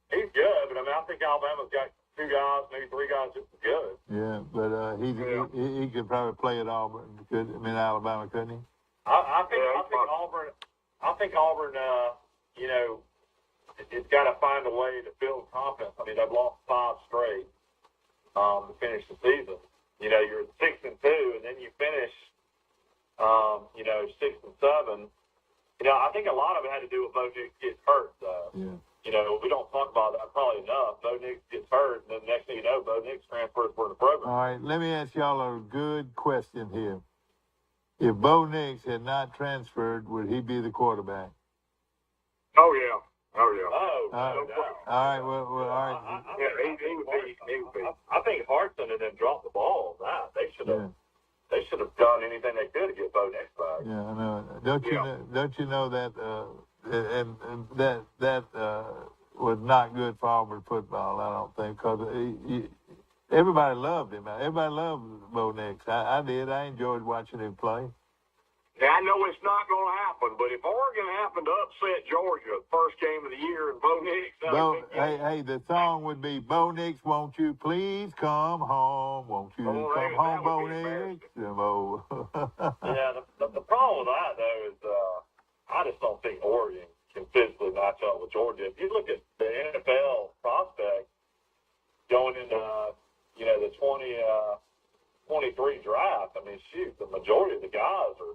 He's good, but I mean, I think Alabama's got 2 guys, maybe 3 guys just as good. Yeah, but he could probably play at Auburn. Alabama, couldn't he? I think Auburn. I think Auburn. You know, it's got to find a way to build confidence. I mean, they've lost 5 straight to finish the season. You know, you're 6-2, and then you finish, 6-7. You know, I think a lot of it had to do with Bo Nix getting hurt. Yeah. You know, we don't talk about that probably enough. Bo Nix gets hurt, and then next thing you know, Bo Nix transfers for the program. All right, let me ask y'all a good question here. If Bo Nix had not transferred, would he be the quarterback? Oh, yeah. Oh, no doubt. All right, well, all right. He would be. I think Hartson and them dropped the ball on that. They should have done anything they could to get Bo Nix back. Yeah, I know. Don't you know that that was not good for Auburn football? I don't think, because everybody loved him. Everybody loved Bo Nix. I did. I enjoyed watching him play. Yeah, I know it's not going to happen, but if Oregon happened to upset Georgia first game of the year and Bo Nix, the song would be, Bo Nix, won't you please come home? Won't you come home, Bo Nix? Yeah, the problem with that, though, is I just don't think Oregon can physically match up with Georgia. If you look at the NFL prospects going into, the 2023 draft, I mean, shoot, the majority of the guys are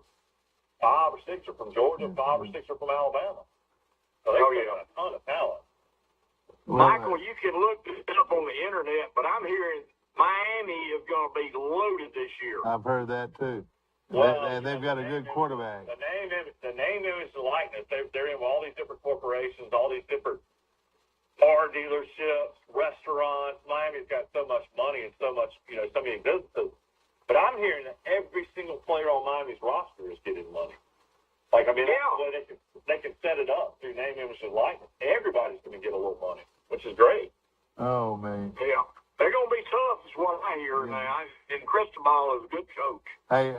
5 or 6 are from Georgia, 5 or 6 are from Alabama. So they got a ton of talent. Michael, you can look this up on the internet, but I'm hearing Miami is going to be loaded this year. I've heard that too. Well, and they've got a good quarterback. The name, image, and likeness. They're in all these different corporations, all these different car dealerships, restaurants. Miami's got so much money and so many businesses. But I'm hearing that every single player on Miami's roster is getting money. Like, I mean, they can set it up through name, image, and likeness. Everybody's going to get a little money, which is great. Oh, man. Yeah. They're going to be tough, is what I hear now. And Cristobal is a good coach. Hey,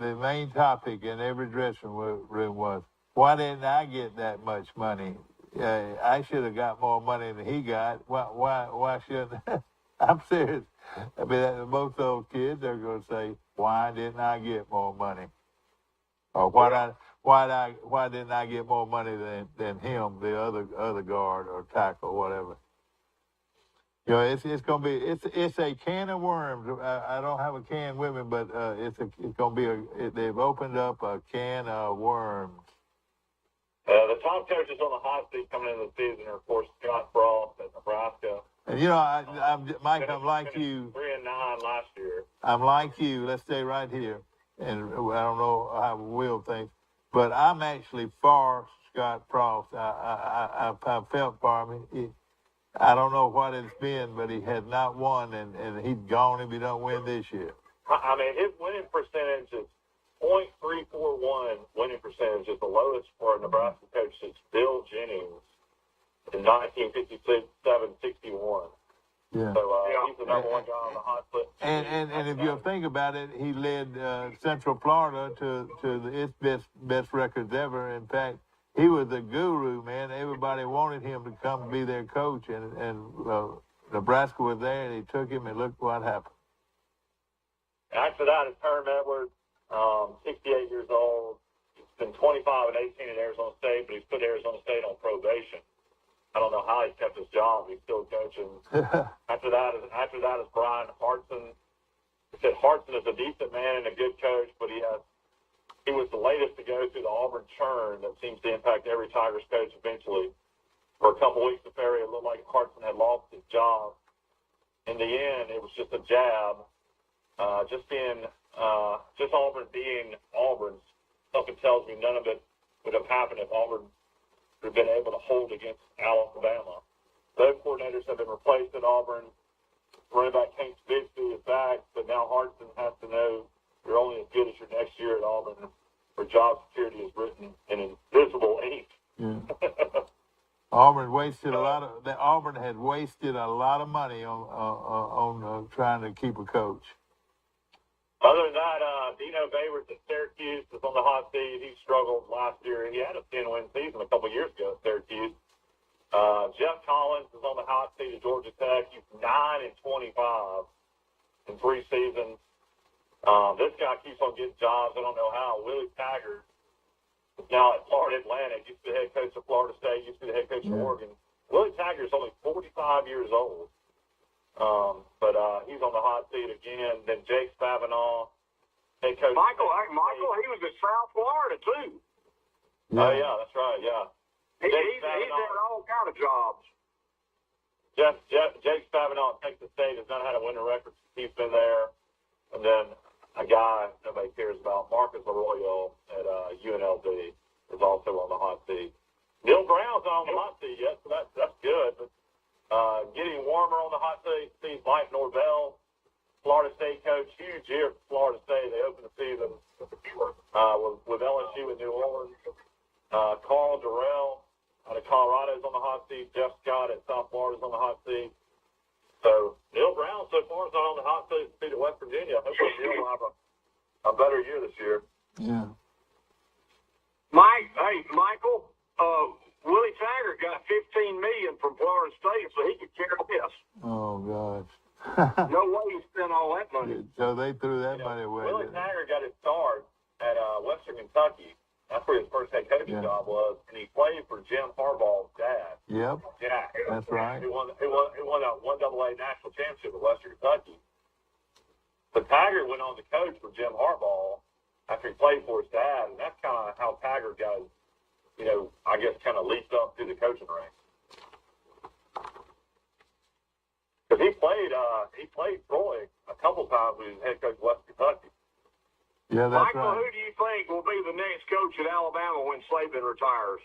the main topic in every dressing room was, why didn't I get that much money? I should have got more money than he got. Why shouldn't I'm serious. I mean, most of those kids are going to say, why didn't I get more money? Or why didn't I get more money than him, the other guard or tackle or whatever? You know, it's going to be it's a can of worms. I don't have a can with me, but it's going to be they've opened up a can of worms. The top coaches on the hot seat coming into the season are, of course, Scott Frost at Nebraska. And Mike, I'm like you. 3-9 last year. I'm like you. Let's stay right here. And I don't know how Will thinks. But I'm actually for Scott Frost. I felt for him. I don't know what it's been, but he had not won, and he's gone if he don't win this year. I mean, his winning percentage is .341 winning percentage is the lowest for a Nebraska coach since Bill Jennings in 1957-61. Yeah. So he's the number one guy on the hot foot. And if you think about it, he led Central Florida to its best records ever. In fact, he was the guru, man. Everybody wanted him to come be their coach, and Nebraska was there, and he took him, and look what happened. After that is Herm Edwards, 68 years old. He's been 25 and 18 at Arizona State, but he's put Arizona State on probation. I don't know how he kept his job. He's still coaching. After that is Brian Hartson. He said Hartson is a decent man and a good coach, but he was the latest to go through the Auburn churn that seems to impact every Tigers coach eventually. For a couple weeks of Ferry, it looked like Hartson had lost his job. In the end, it was just a jab. Just Auburn being Auburn. Something tells me none of it would have happened if Auburn would have been able to hold against Alabama. Those coordinators have been replaced at Auburn. Running back Hank Bixby is back, but now Hartson has to know you're only as good as your next year at Auburn, where job security is written in invisible ink. Yeah. Auburn had wasted a lot of money on trying to keep a coach. Other than that, Dino Bayward at Syracuse is on the hot seat. He struggled last year. He had a 10-win season a couple years ago at Syracuse. Jeff Collins is on the hot seat at Georgia Tech. He's 9-25 in 3 seasons. This guy keeps on getting jobs. I don't know how. Willie Taggart is now at Florida Atlantic. Used to be the head coach of Florida State. Used to be the head coach of Oregon. Willie Taggart is only 45 years old. But he's on the hot seat again. Then Jake Spavital, head coach. Michael, he was at South Florida too. Yeah. Oh yeah, that's right. Yeah. He's had all kind of jobs. Jake Spavital at Texas State has not had a winning record since he's been there. And then a guy nobody cares about, Marcus Arroyo at UNLV, is also on the hot seat. Neil Brown's not on the hot seat yet, so that's good. But getting warmer on the hot seat, Mike Norvell, Florida State coach, huge year for Florida State. They opened the season with LSU in New Orleans. Carl Durrell out of Colorado is on the hot seat. Jeff Scott at South Florida is on the hot seat. So Neil Brown so far is not on the hot seat at West Virginia. Hopefully Neil will have a better year this year. Yeah. Michael, Willie Taggart got $15 million from Florida State, so he could care less. Oh gosh. No way he spent all that money. So they threw that money away. Willie Taggart got his start at Western Kentucky. That's where his first head coaching job was, and he played for Jim Harbaugh's dad. Yep. Jack. That's right. He won a 1AA national championship at Western Kentucky. But Taggart went on to coach for Jim Harbaugh after he played for his dad, and that's kind of how Taggart got, I guess, kind of leaped up through the coaching ranks. Because he played Troy a couple times when he was head coach of Western Kentucky. Yeah, that's Michael, right. who do you think will be the next coach at Alabama when Saban retires?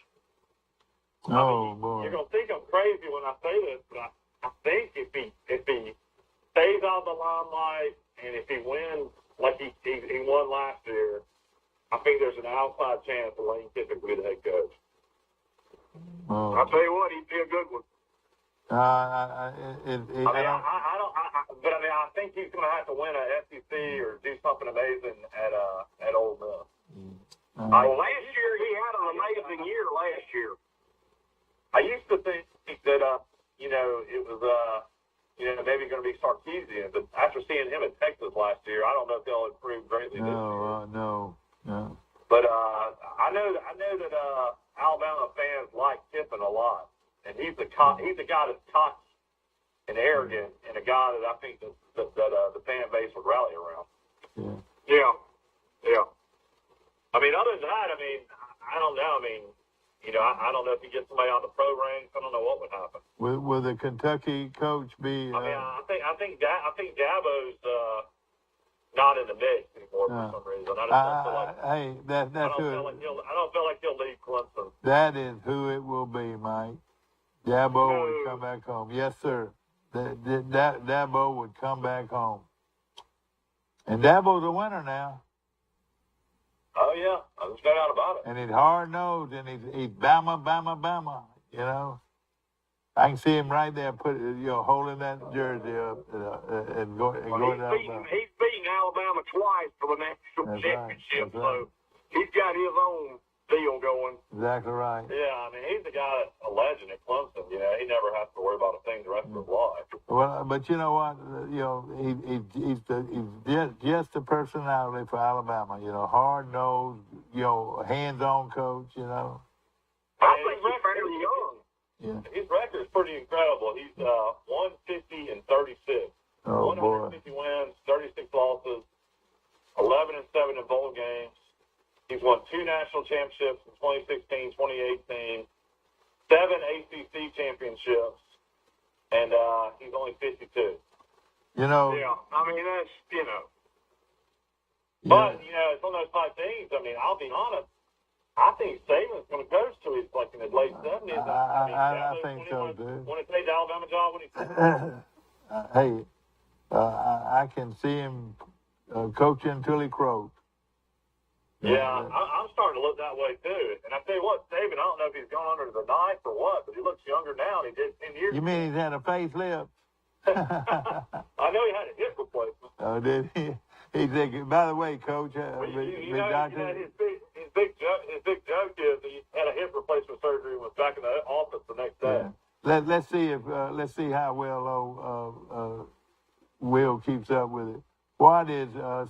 Oh boy. You're gonna think I'm crazy when I say this, but I think if he stays out of the limelight and if he wins like he won last year, I think there's an outside chance that Lane Kiffin will be the head coach. Oh. I'll tell you what, he'd be a good one. I think he's going to have to win a SEC or do something amazing at Ole Miss. Last year he had an amazing year. Last year, I used to think that it was maybe going to be Sarkisian, but after seeing him at Texas last year, I don't know if they'll improve greatly this year. No. But I know that Alabama fans like Kiffin a lot, and he's the guy that's cocky and arrogant, and a guy that I think that the fan base would rally around. yeah. I mean, other than that, I don't know. I don't know if he gets somebody on the pro ranks. I don't know what would happen. Will the Kentucky coach be? I think Dabo's not in the mix anymore for some reason. I just don't feel like. Hey, that's I who. don't feel like he'll leave Clemson. That is who it will be, Mike. Dabo would come back home. Yes, sir. Dabo would come back home. And Dabo's a winner now. Oh, yeah. There's no doubt about it. And he's hard-nosed, and he's Bama. You know, I can see him right there, holding that jersey up and going down. He's beaten Alabama twice for the national championship, so he's got his own deal going. Exactly right. Yeah, I mean, he's the guy that's a legend at Clemson. You know, he never has to worry about a thing the rest of his life. Well, but you know what? He's just the personality for Alabama. You know, hard-nosed, hands-on coach. You know. I think he's fairly young. Yeah. His record is pretty incredible. He's 150 and 36. Oh, 150 wins, 36 losses, 11 and 7 in bowl games. He's won 2 national championships in 2016, 2018, 7 ACC championships, and he's only 52. You know. Yeah, I mean, that's, But, it's one of those type things. I mean, I'll be honest. I think Saban's going to coach till he's like in his late 70s. I think so, too. Want to take the Alabama job when he's Hey, I can see him coaching until he croaks. Yeah, I'm starting to look that way, too. And I tell you what, Saban, I don't know if he's gone under the knife or what, but he looks younger now than he did 10 years ago. You mean he's had a facelift? I know he had a hip replacement. Oh, did he? He's thinking, by the way, Coach, his big joke is he had a hip replacement surgery and was back in the office the next day. Yeah. Let's see how well Will keeps up with it. What is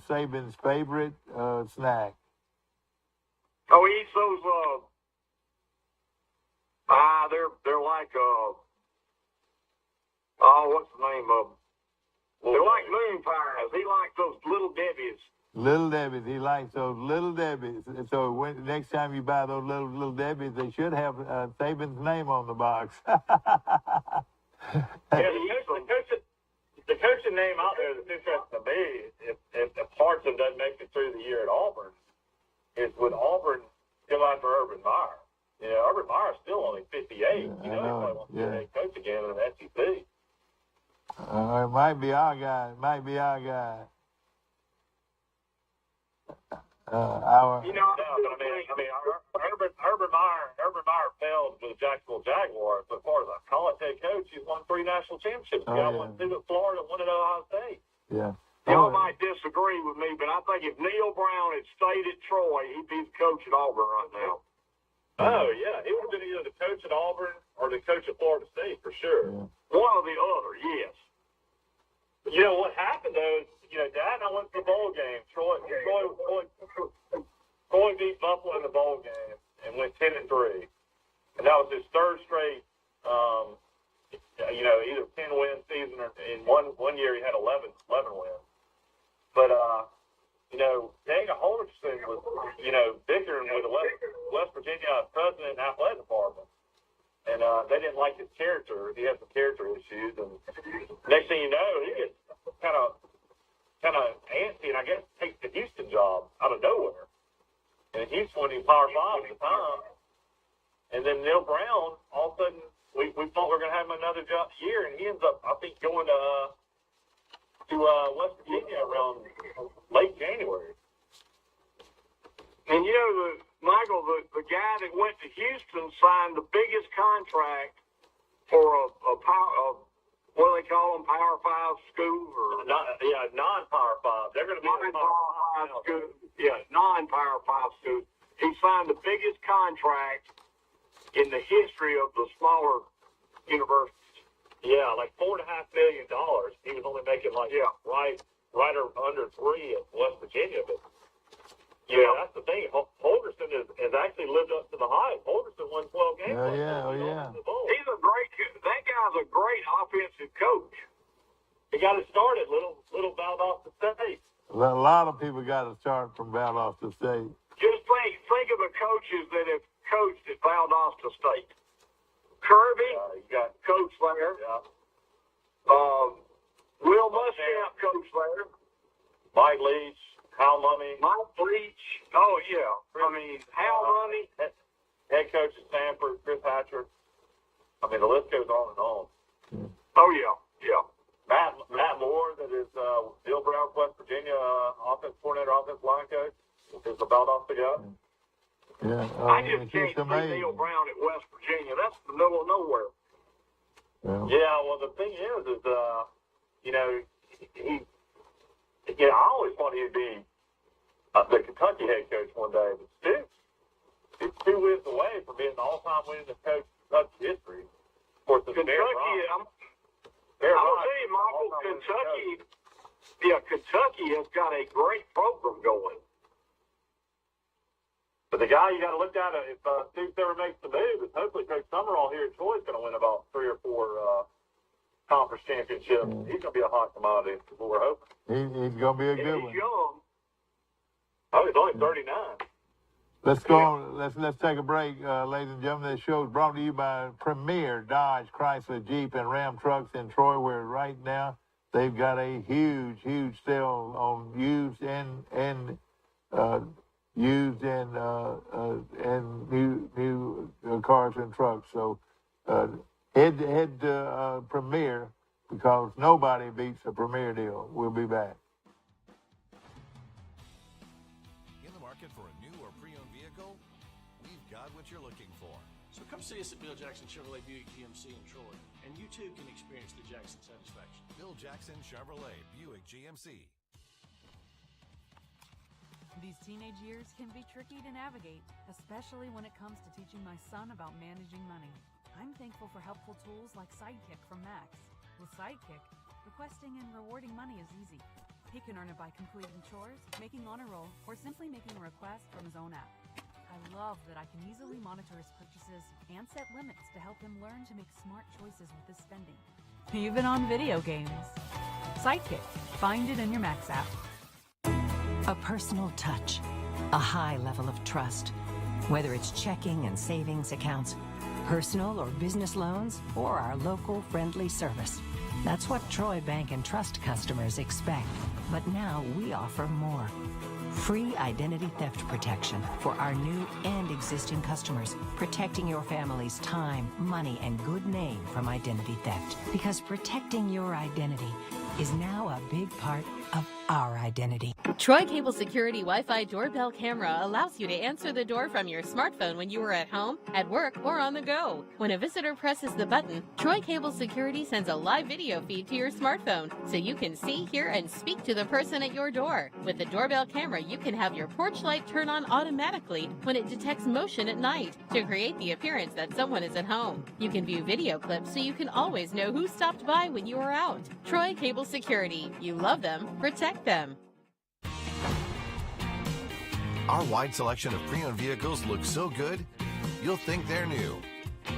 Saban's favorite snack? Oh, he eats those, they're like, what's the name of them? They're like moon pies. He likes those Little Debbie's. Little Debbie's. He likes those Little Debbie's. So next time you buy those little Debbie's, they should have Saban's name on the box. The coaching name out there that's interesting to me, if Hartson doesn't make it through the year at Auburn, is with Auburn still after Urban Meyer. You know, Urban Meyer's still only 58. He probably wants to be a head coach again in the SEC. It might be our guy. Urban Meyer failed with the Jacksonville Jaguars, but as far as a college head coach, he's won 3 national championships. He got 1 at Florida, 1 at Ohio State. Yeah. Y'all might disagree with me, but I think if Neil Brown had stayed at Troy, he'd be the coach at Auburn right now. Oh, yeah. He would have been either the coach at Auburn or the coach at Florida State, for sure. Yeah. One or the other, yes. You know, what happened, though, is, Dad and I went to the bowl game. Troy beat Buffalo in the bowl game and went 10-3. And that was his 3rd straight, either 10-win season or in one year he had 11 wins. But, Daniel Holderson was, bickering with the West Virginia president and athletic department. And they didn't like his character. He had some character issues. And next thing you know, he gets kind of antsy and I guess takes the Houston job out of nowhere. And Houston wasn't even Power 5 at the time. And then Neil Brown, all of a sudden, we thought we were going to have him another year, and he ends up, I think, going to West Virginia around late January. And Michael, the guy that went to Houston signed the biggest contract for a what do they call them, Power 5 school? Non-Power 5. They're going to be non-Power 5 school. Yeah, non-Power 5 school. He signed the biggest contract in the history of the smaller universities. Yeah, like $4.5 million. He was only making right or under 3 at West Virginia, but. Yeah, that's the thing. Holderson has actually lived up to the hype. Holderson won 12 games. Yeah. That guy's a great offensive coach. He got it started, little Valdosta State. A lot of people got to start from Valdosta State. Just think of the coaches that have coached at Valdosta State. Kirby, you got coach there. Yeah. Will Muschamp, coach there. Mike Leach, Hal Mummy. Mike Leach. Oh, yeah. I mean, Hal Mummy. Head coach at Stanford, Chris Hatcher. I mean, the list goes on and on. Oh, yeah. Yeah. Matt Moore, that is Bill Brown's West Virginia offense coordinator, offensive line coach, is about off to go. Yeah, I just it's can't see amazing. Neil Brown at West Virginia. That's the middle of nowhere. Yeah, well, the thing is you know, I always thought he'd be the Kentucky head coach one day, but Stoops is 2 wins away from being the all-time winningest coach in Kentucky history. Of course, it's Kentucky, I'll tell you, Michael, Kentucky has got a great program going. But the guy you got to look at, if Stoops ever makes the move, is hopefully Coach Summerall here at Troy is going to win about 3 or 4 conference championships. He's going to be a hot commodity. Is what we're hoping. He's going to be a good one. He's young. Oh, he's only 39. Let's go on. Let's take a break, ladies and gentlemen. This show is brought to you by Premier Dodge, Chrysler, Jeep, and Ram trucks in Troy, where right now they've got a huge sale on used and new cars and trucks. So head to Premier, because nobody beats a Premier deal. We'll be back. In the market for a new or pre-owned vehicle? We've got what you're looking for. So come see us at Bill Jackson Chevrolet Buick GMC in Troy, and you too can experience the Jackson satisfaction. Bill Jackson Chevrolet Buick GMC. These teenage years can be tricky to navigate, especially when it comes to teaching my son about managing money. I'm thankful for helpful tools like Sidekick from Max. With Sidekick, requesting and rewarding money is easy. He can earn it by completing chores, making honor roll, or simply making a request from his own app. I love that I can easily monitor his purchases and set limits to help him learn to make smart choices with his spending. Even on video games. Sidekick. Find it in your Max app. A personal touch, a high level of trust. Whether it's checking and savings accounts, personal or business loans, or our local friendly service. That's what Troy Bank and Trust customers expect. But now we offer more. Free identity theft protection for our new and existing customers, protecting your family's time, money, and good name from identity theft. Because protecting your identity is now a big part of our identity. Troy Cable Security Wi-Fi doorbell camera allows you to answer the door from your smartphone when you are at home, at work, or on the go. When a visitor presses the button, Troy Cable Security sends a live video feed to your smartphone so you can see, hear, and speak to the person at your door. With the doorbell camera, you can have your porch light turn on automatically when it detects motion at night to create the appearance that someone is at home. You can view video clips so you can always know who stopped by when you are out. Troy Cable Security. You love them. Protect them. Our wide selection of pre-owned vehicles looks so good, you'll think they're new.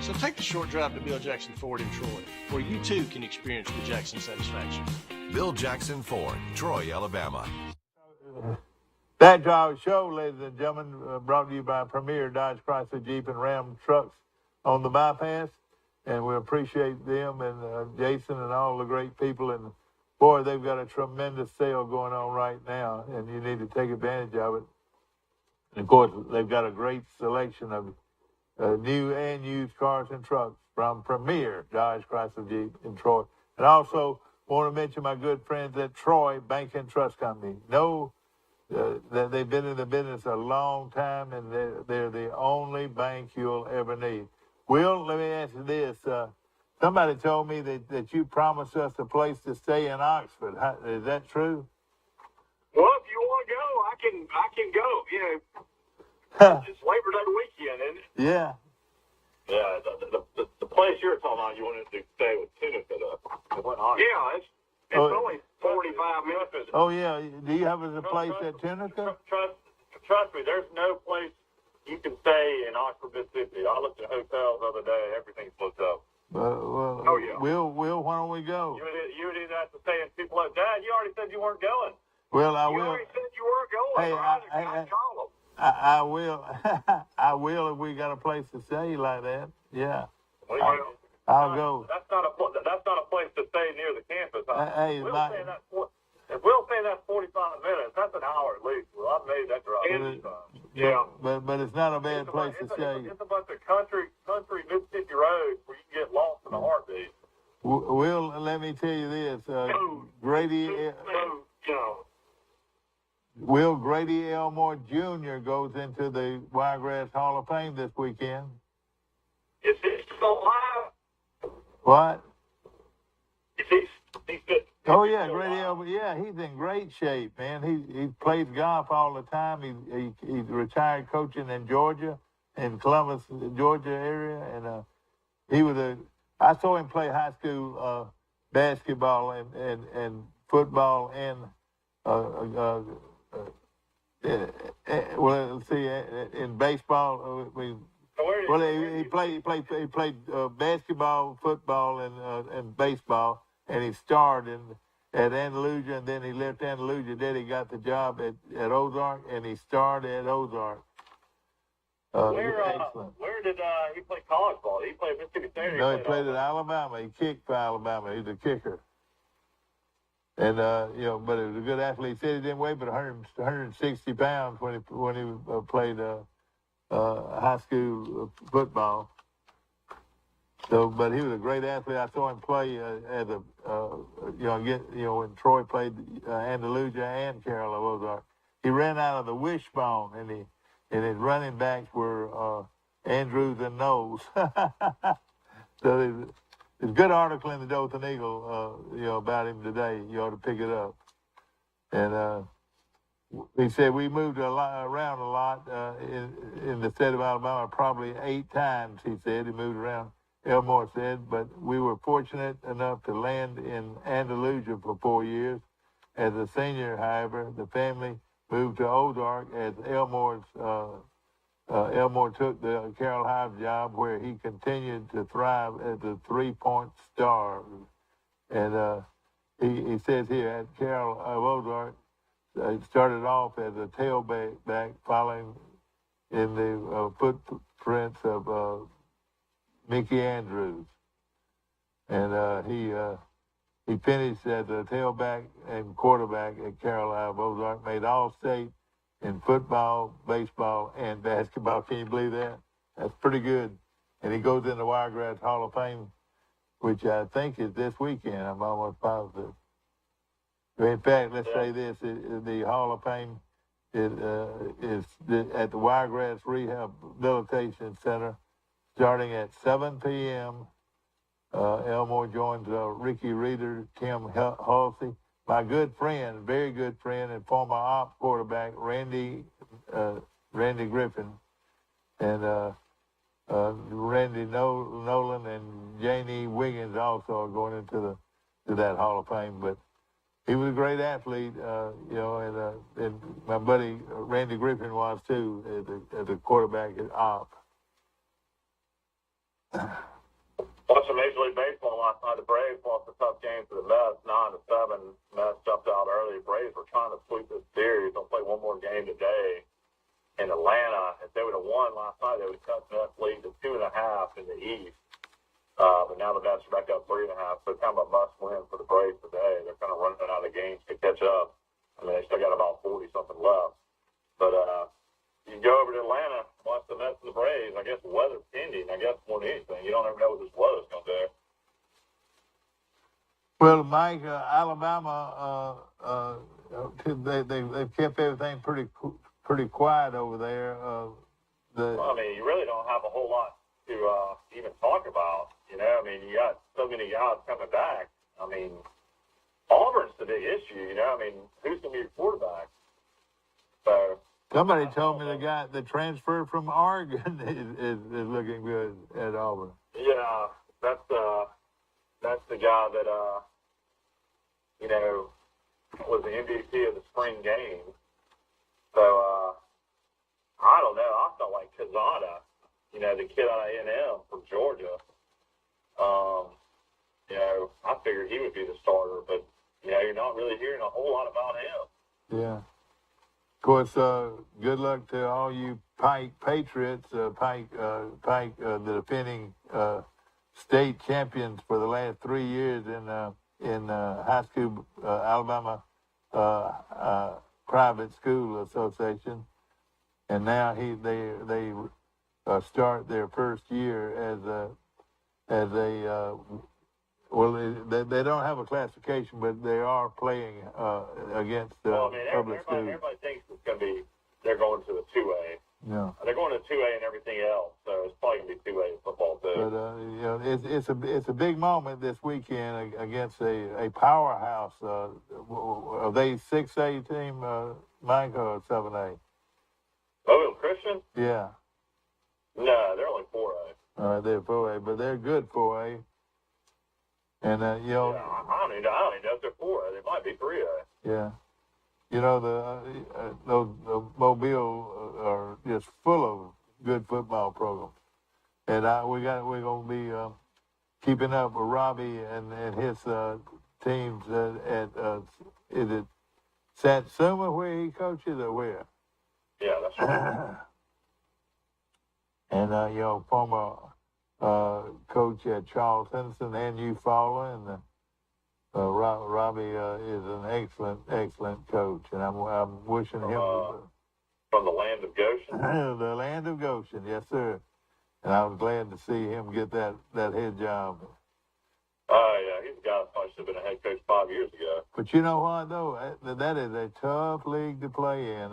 So take the short drive to Bill Jackson Ford in Troy, where you too can experience the Jackson satisfaction. Bill Jackson Ford, Troy, Alabama. Back to our show, ladies and gentlemen, brought to you by Premier Dodge, Chrysler, Jeep, and Ram trucks on the bypass. And we appreciate them and Jason and all the great people. And boy, they've got a tremendous sale going on right now, and you need to take advantage of it. And of course, they've got a great selection of new and used cars and trucks from Premier Dodge, Chrysler, Jeep in Troy. And also want to mention my good friends at Troy Bank and Trust Company. Know that they've been in the business a long time, and they're the only bank you'll ever need. Will, let me ask you this. Somebody told me that you promised us a place to stay in Oxford. Is that true? Well, if you want to go, I can go. You know, it's Labor Day weekend, isn't it? Yeah. Yeah, the place you're talking about, you wanted to stay with Tunica, Yeah, it's only 45 minutes. Oh, yeah. Do you have a place at Tunica? Trust me, there's no place you can stay in Oxford, Mississippi. I looked at hotels the other day. Everything's booked up. Well, oh, yeah. Will, why don't we go? You would either have to say, and people like, Dad, you already said you weren't going. Well, I You will. already said you weren't going. Hey, I call them. I will. I will if we got a place to stay like that. Yeah. I'll go. That's not a place to stay near the campus. Hey, We'll my, stay in that If Will's saying that's 45 minutes, that's an hour at least. Well, I've made that drive. Yeah. But it's not a bad place to stay. It's a bunch of country Mississippi roads where you can get lost in a heartbeat. Will, let me tell you this. Grady Elmore Jr. goes into the Wiregrass Hall of Fame this weekend. Is he still alive? What? Is he's good? Oh yeah, Grady Elmore. Yeah, he's in great shape, man. He plays golf all the time. He's retired coaching in Georgia, in Columbus, Georgia area, and I saw him play high school basketball and football and in baseball. He played basketball, football, and baseball, and he starred at Andalusia, and then he left Andalusia. Then he got the job at Ozark, and he starred at Ozark. Where did he play college ball? He played Mississippi State. No, he played at Alabama. He kicked for Alabama. He's a kicker. And but he was a good athlete. He said he didn't weigh but 160 pounds when he played high school football. So, but he was a great athlete. I saw him play when Troy played Andalusia and Carroll of Ozark. He ran out of the wishbone, and his running backs were Andrews and Knowles. So there's a good article in the Dothan Eagle, about him today. You ought to pick it up. And he said we moved around a lot in the state of Alabama, probably 8 times. He said he moved around. Elmore said, but we were fortunate enough to land in Andalusia for 4 years. As a senior, however, the family moved to Ozark as Elmore took the Carroll Hive job, where he continued to thrive as a 3-point star. And he says here at Carroll of Ozark, he started off as a tailback, following in the footprints of Mickey Andrews, and he finished as a tailback and quarterback at Carroll of Ozark. Made All-State in football, baseball, and basketball. Can you believe that? That's pretty good. And he goes in the Wiregrass Hall of Fame, which I think is this weekend. I'm almost positive. In fact, let's say this: the Hall of Fame is at the Wiregrass Rehabilitation Center. Starting at 7 p.m., Elmore joins Ricky Reeder, Tim Halsey, my good friend, very good friend, and former op quarterback, Randy Griffin, and Randy Nolan and Janie Wiggins also are going into that Hall of Fame. But he was a great athlete, and my buddy Randy Griffin was too, as a quarterback at op. Watching Major League Baseball last night, the Braves lost a tough game to the Mets, 9-7. Mets jumped out early. Braves were trying to sweep this series. They'll play one more game today in Atlanta. If they would have won last night, they would have cut the Mets lead to 2.5 in the East. But now the Mets are back up 3.5. So it's kind of a must-win for the Braves today. They're kind of running out of games to catch up. I mean, they still got about 40-something left. But you can go over to Atlanta, watch the Mets and the Braves. I guess the weather's pending. I guess more than anything, you don't ever know what this weather's going to do. Well, Mike, Alabama, they've kept everything pretty quiet over there. Well, I mean, you really don't have a whole lot to even talk about. I mean, you got so many guys coming back. I mean, Auburn's the big issue. I mean, who's going to be your quarterback? So. Somebody told me the transfer from Oregon is looking good at Auburn. Yeah, that's the guy that was the MVP of the spring game. So I don't know. I felt like Quezada, the kid out of A&M from Georgia. I figured he would be the starter, but you're not really hearing a whole lot about him. Yeah. Of course, good luck to all you Pike Patriots. Pike, the defending state champions for the last 3 years in high school Alabama private school association, and now they start their first year as a well, they don't have a classification, but they are playing against public schools. Everybody thinks it's going to be they're going to a 2A. Yeah. They're going to 2A and everything else, so it's probably going to be 2A in football too. But it's a big moment this weekend against a powerhouse. Are they 6A team, Mike, or 7A? Mobile Christian? Yeah. No, they're only 4A. All right, they're 4A, but they're good 4A. And I don't even know if they're 4A. They might be 3A. Yeah. Those Mobile are just full of good football programs, and we're gonna be keeping up with Robbie and his teams at is it Satsuma where he coaches or where? Yeah, that's right. And former coach at Charles Henderson and you Fowler, and Robbie is an excellent coach, and I'm wishing him from the land of Goshen. The land of Goshen, yes, sir. And I was glad to see him get that head job. Oh yeah, he's a guy that probably should have been a head coach 5 years ago. But you know what though, that is a tough league to play in,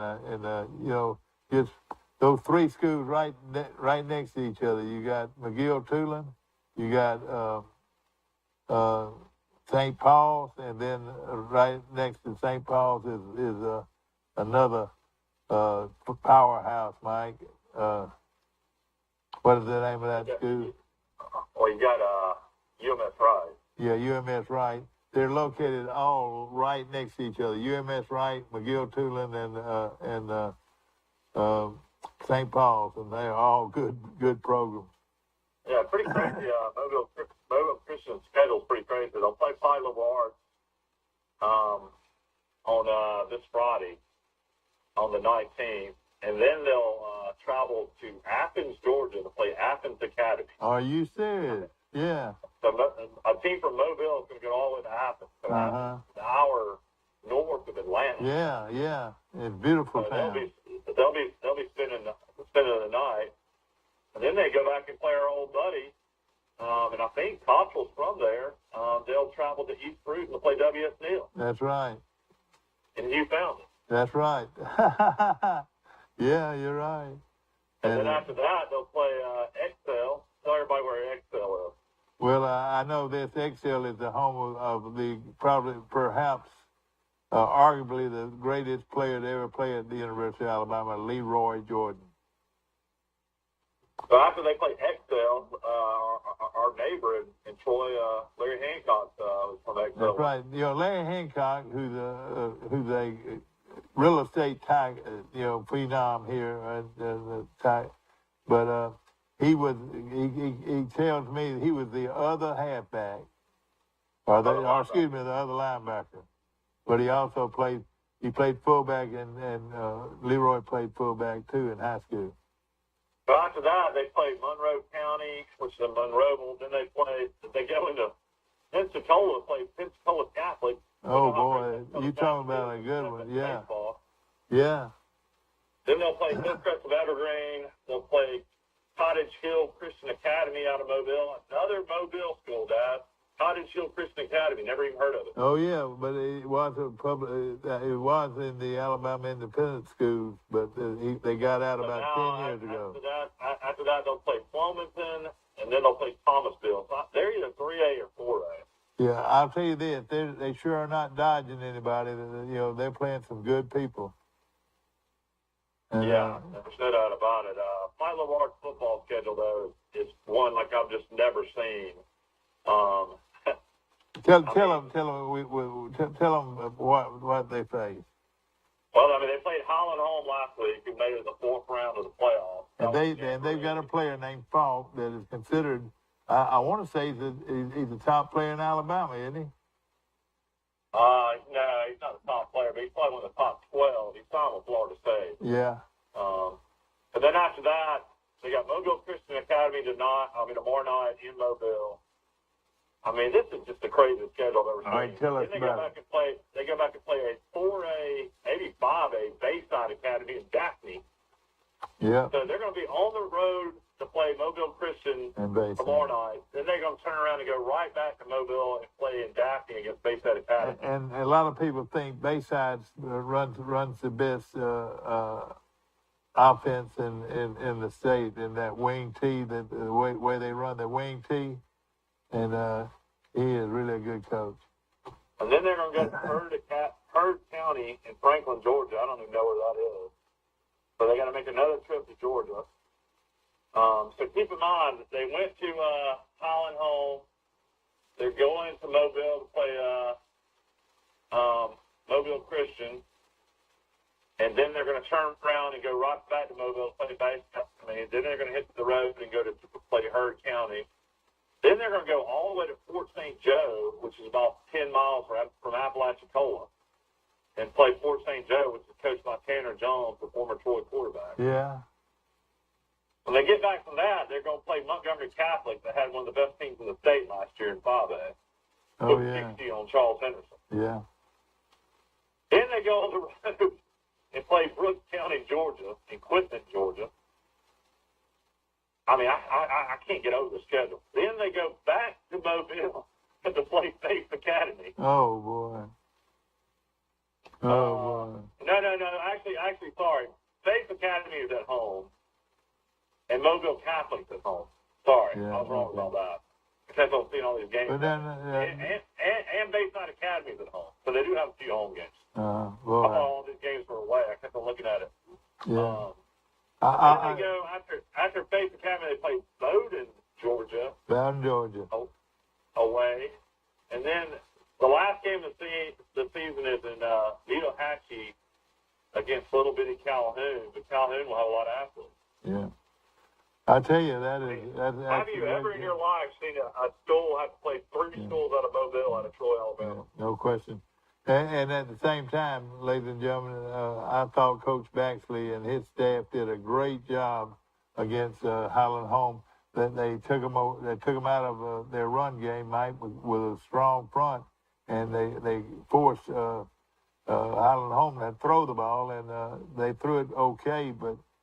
just those three schools right next to each other. You got McGill Tulane, you got St. Paul's, and then right next to St. Paul's is another powerhouse, Mike. What is the name of that school? Well, you got UMS Wright. Yeah, UMS Wright. They're located all right next to each other. UMS Wright, McGill Tulane, and St. Paul's, and they're all good programs. Yeah, pretty crazy. Mobile Christian's schedule's pretty crazy. They'll play Pilot Arts on this Friday on the 19th, and then they'll travel to Athens, Georgia, to play Athens Academy. Are you serious? Yeah. So a team from Mobile is going to go all the way to Athens. So Athens is an hour north of Atlanta. Yeah. It's beautiful town. They'll be spending the night, and then they go back and play our old buddy. And I think Cottrell's from there. They'll travel to East Fruit and play W.S. Neal. That's right. And you found it. That's right. Yeah, you're right. And then after that, they'll play Excel. Tell everybody where Excel is. Well, I know this. Excel is the home of the perhaps arguably the greatest player to ever play at the University of Alabama, Leroy Jordan. So after they play Excel, our neighbor in Troy, Larry Hancock, was from Excel. That's right. Larry Hancock, who's a real estate phenom here, but he tells me he was the other halfback, the other linebacker. But he also played fullback, and Leroy played fullback too in high school. So after that, they play Monroe County, which is in Monroeville. Then they go into Pensacola, play Pensacola Catholic. Oh boy, you talking about a good one? Yeah. Baseball. Yeah. Then they'll play Hillcrest of Evergreen. They'll play Cottage Hill Christian Academy out of Mobile. Another Mobile school, Dad. Cottage Hill Christian Academy. Never even heard of it. Oh yeah, but it was it was in the Alabama Independent schools, but they got out about 10 years ago. After that, they'll play Wilmington, and then they'll play Thomasville. So they're either 3A or 4A. Yeah, I'll tell you this: they sure are not dodging anybody. They're playing some good people. And, yeah, there's no doubt about it. Pilot Arts football schedule though is one like I've just never seen. Tell them what they face. Well, they played Holland home last week and made it to the fourth round of the playoffs. And they've got a player named Falk that is considered, I want to say he's the top player in Alabama, isn't he? No, he's not a top player, but he's probably one of the top 12. He's signed with Florida State. Yeah. And then after that, they got Mobile Christian Academy tomorrow night in Mobile. I mean, this is just the craziest schedule I've ever seen. All right, tell us then they about go back and play. They go back and play a 4A, maybe 5A Bayside Academy in Daphne. Yeah. So they're going to be on the road to play Mobile Christian And Bayside. tomorrow night. Then they're going to turn around and go right back to Mobile and play in Daphne against Bayside Academy. And a lot of people think Bayside runs the best offense in the state, in that wing T, the way they run the wing T. And he is really a good coach. And then they're going to go to Heard County in Franklin, Georgia. I don't even know where that is. So they got to make another trip to Georgia. So keep in mind that they went to Highland Home. They're going to Mobile to play Mobile Christian. And then they're going to turn around and go right back to Mobile to play Bayside. Then they're going to hit the road and go to play Heard County. Then they're going to go all the way to Fort St. Joe, which is about 10 miles from Apalachicola, and play Fort St. Joe, which is coached by Tanner Jones, the former Troy quarterback. Yeah. When they get back from that, they're going to play Montgomery Catholic, that had one of the best teams in the state last year in 5A. Oh, Put yeah. 60 on Charles Henderson. Yeah. Then they go on the road and play Brooks County, Georgia, and Quinton, Georgia. I mean, I can't get over the schedule. Then they go back to Mobile to play Faith Academy. Oh, boy. Oh, boy. No. Actually, sorry. Faith Academy is at home, and Mobile Catholic's at home. Sorry, Yeah, I was wrong okay. about that. Because I'm seeing all these games. But then, and Bayside Academy is at home, so they do have a few home games. I boy. thought all these games were away. I kept on looking at it. Yeah. Then they go after Faith Academy. They play Bowdoin, Georgia, Down in Georgia. away, and then the last game of the season is in Nitahatchee against Little Bitty Calhoun. But Calhoun will have a lot of athletes. Yeah. I tell you, that's Have you ever in your life seen a school have to play three schools out of Mobile, out of Troy, Alabama? No question. And at the same time, ladies and gentlemen, I thought Coach Baxley and his staff did a great job against Highland Home. That they took them out of their run game, Mike, with a strong front, and they forced Highland Home to throw the ball, and they threw it okay,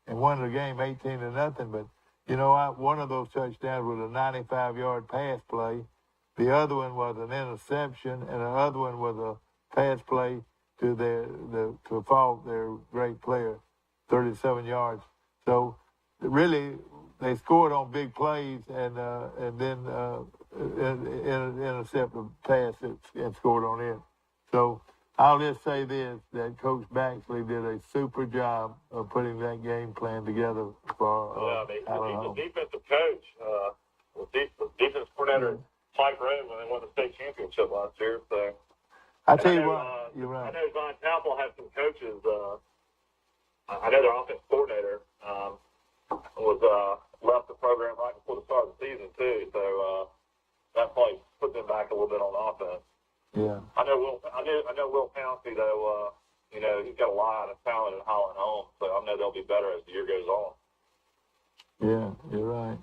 and won the game 18-0. But you know what? One of those touchdowns was a 95-yard pass play. The other one was an interception, and the other one was a pass play to fault their great player, 37 yards. So really, they scored on big plays and then intercepted the pass and scored on it. So I'll just say this, that Coach Baxley did a super job of putting that game plan together for He's Highland Home. a defensive coach. The defense coordinator at Pike Road when they won the state championship last year. So I tell you what, you're right. I know Zion Temple has some coaches. I know their offense coordinator was left the program right before the start of the season too. So that probably put them back a little bit on offense. Yeah. I know Will Pouncey though. He's got a lot of talent at Highland Home, so I know they'll be better as the year goes on. Yeah, you're right.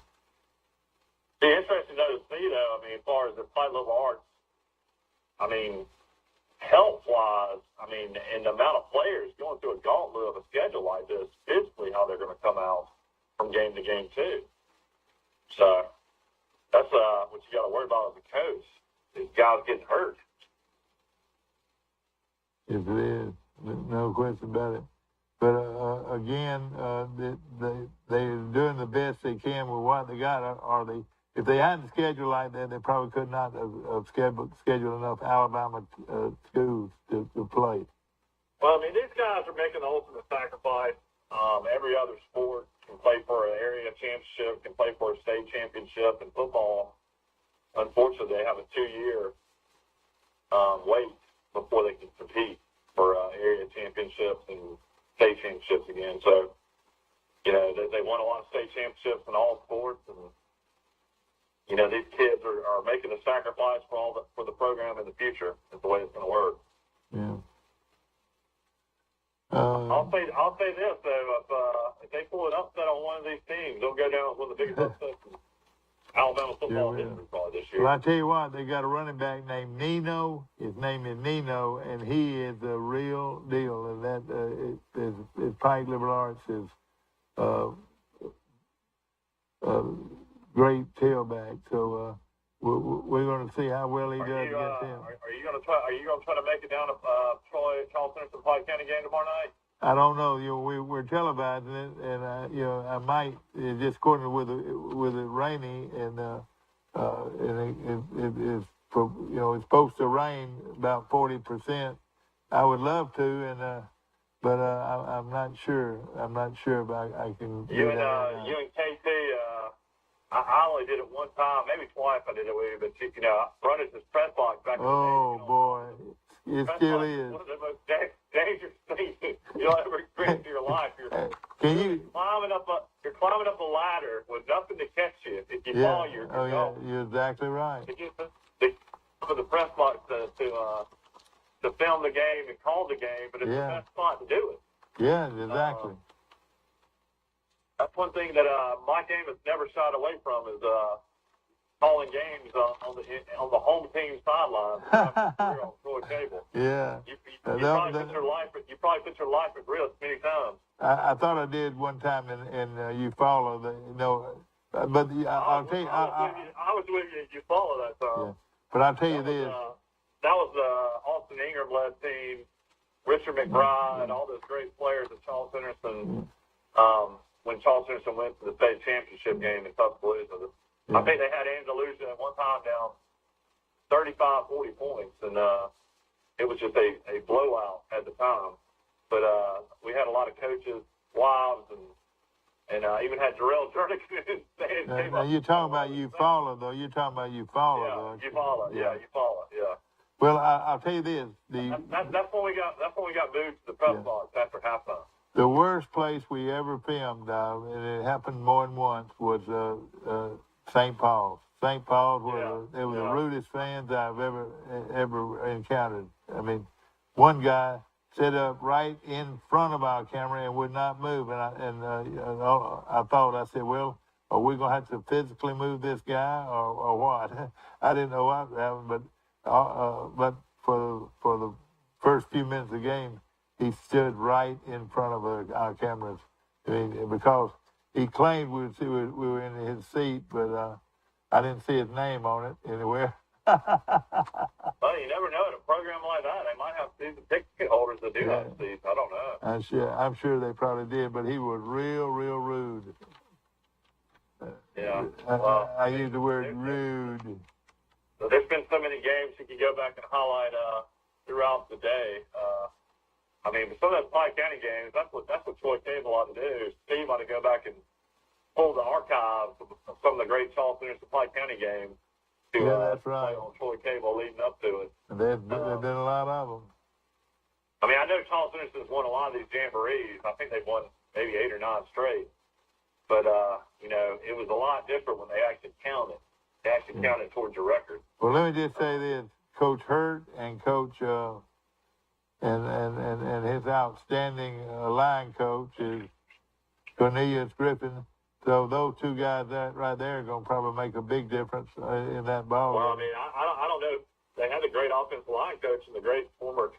Be interesting though to see though. I mean, as far as the Fight Level Arts, I mean, health-wise, and the amount of players going through a gauntlet of a schedule like this, physically how they're going to come out from game to game too. So that's what you got to worry about as a coach. These guys getting hurt. Yes, it is. No question about it. But again, they're doing the best they can with what they got. If they hadn't scheduled like that, they probably could not have scheduled enough Alabama schools to play. Well, these guys are making the ultimate sacrifice. Every other sport can play for an area championship, can play for a state championship. In football, unfortunately, they have a 2-year wait before they can compete for area championships and state championships again. So, they won a lot of state championships in all sports, and these kids are making a sacrifice for the program in the future. That's the way it's going to work. Yeah. I'll say this though: if they pull an upset on one of these teams, they'll go down as one of the biggest upsets in Alabama football history, probably this year. Well, I tell you what, they got a running back named Nino. His name is Nino, and he is the real deal. And that is Pike Liberal Arts is great tailback. So we're going to see how well he does against him. Are you going to try to make it down to Charles Henderson Pike County game tomorrow night? I don't know. We're televising it, and I might just according with it rainy and it's supposed to rain about 40%. I would love to, but I'm not sure. I'm not sure if I can. You and KT. I only did it one time, maybe twice. I did it with you, but running this press box back. Oh boy, it still is. One of the most dangerous things you'll ever experience in your life. You're climbing up a ladder with nothing to catch you. If you fall, you're gone. Yeah, you're exactly right. For the press box to film the game and call the game, but it's the best spot to do it. Yeah, exactly. That's one thing that Mike Amos never shied away from is calling games on the home team sideline on Troy Cable. Yeah. You probably put your life at risk many times. I thought I did one time in Eufaula, but I'll tell you. I was with you. You follow that time. Yeah. But I'll tell you this. That was the Austin Ingram led team, Richard McBride, all those great players at Charles Henderson. When Charles Henderson went to the state championship game in Tuscaloosa, I think they had Andalusia at one time down 35, 40 points, and it was just a blowout at the time. But we had a lot of coaches, wives, and even had Jarrell Jernigan. Now you're talking about Eufaula, though. You're talking about Eufaula, though. Eufaula, yeah. Well, I'll tell you this. That's when we got moved to the press box after halftime. The worst place we ever filmed, and it happened more than once, was St. Paul's. St. Paul's were the rudest fans I've ever encountered. I mean, one guy set up right in front of our camera and would not move, and I said, well, are we going to have to physically move this guy or what? I didn't know what happened, but for the first few minutes of the game, he stood right in front of our cameras. I mean, because he claimed we were in his seat, but I didn't see his name on it anywhere. Well, you never know. In a program like that, they might have season ticket holders that do have seats. I don't know. I'm sure they probably did, but he was real rude. Yeah. I use the word rude. So there's been so many games you can go back and highlight throughout the day. I mean, some of those Pike County games, that's what Troy Cable ought to do. Steve ought to go back and pull the archives of some of the great Charles Henderson Pike County games to that's right. play on Troy Cable leading up to it. There's been a lot of them. I mean, I know Charles Henderson's won a lot of these jamborees. I think they've won maybe 8 or 9 straight. But, it was a lot different when they actually counted. They actually counted towards your record. Well, let me just say this. Coach Hurt and Coach and his outstanding line coach is Cornelius Griffin. So those two guys right there are going to probably make a big difference in that ball. Well, I mean, I don't know. They had a great offensive line coach and the great former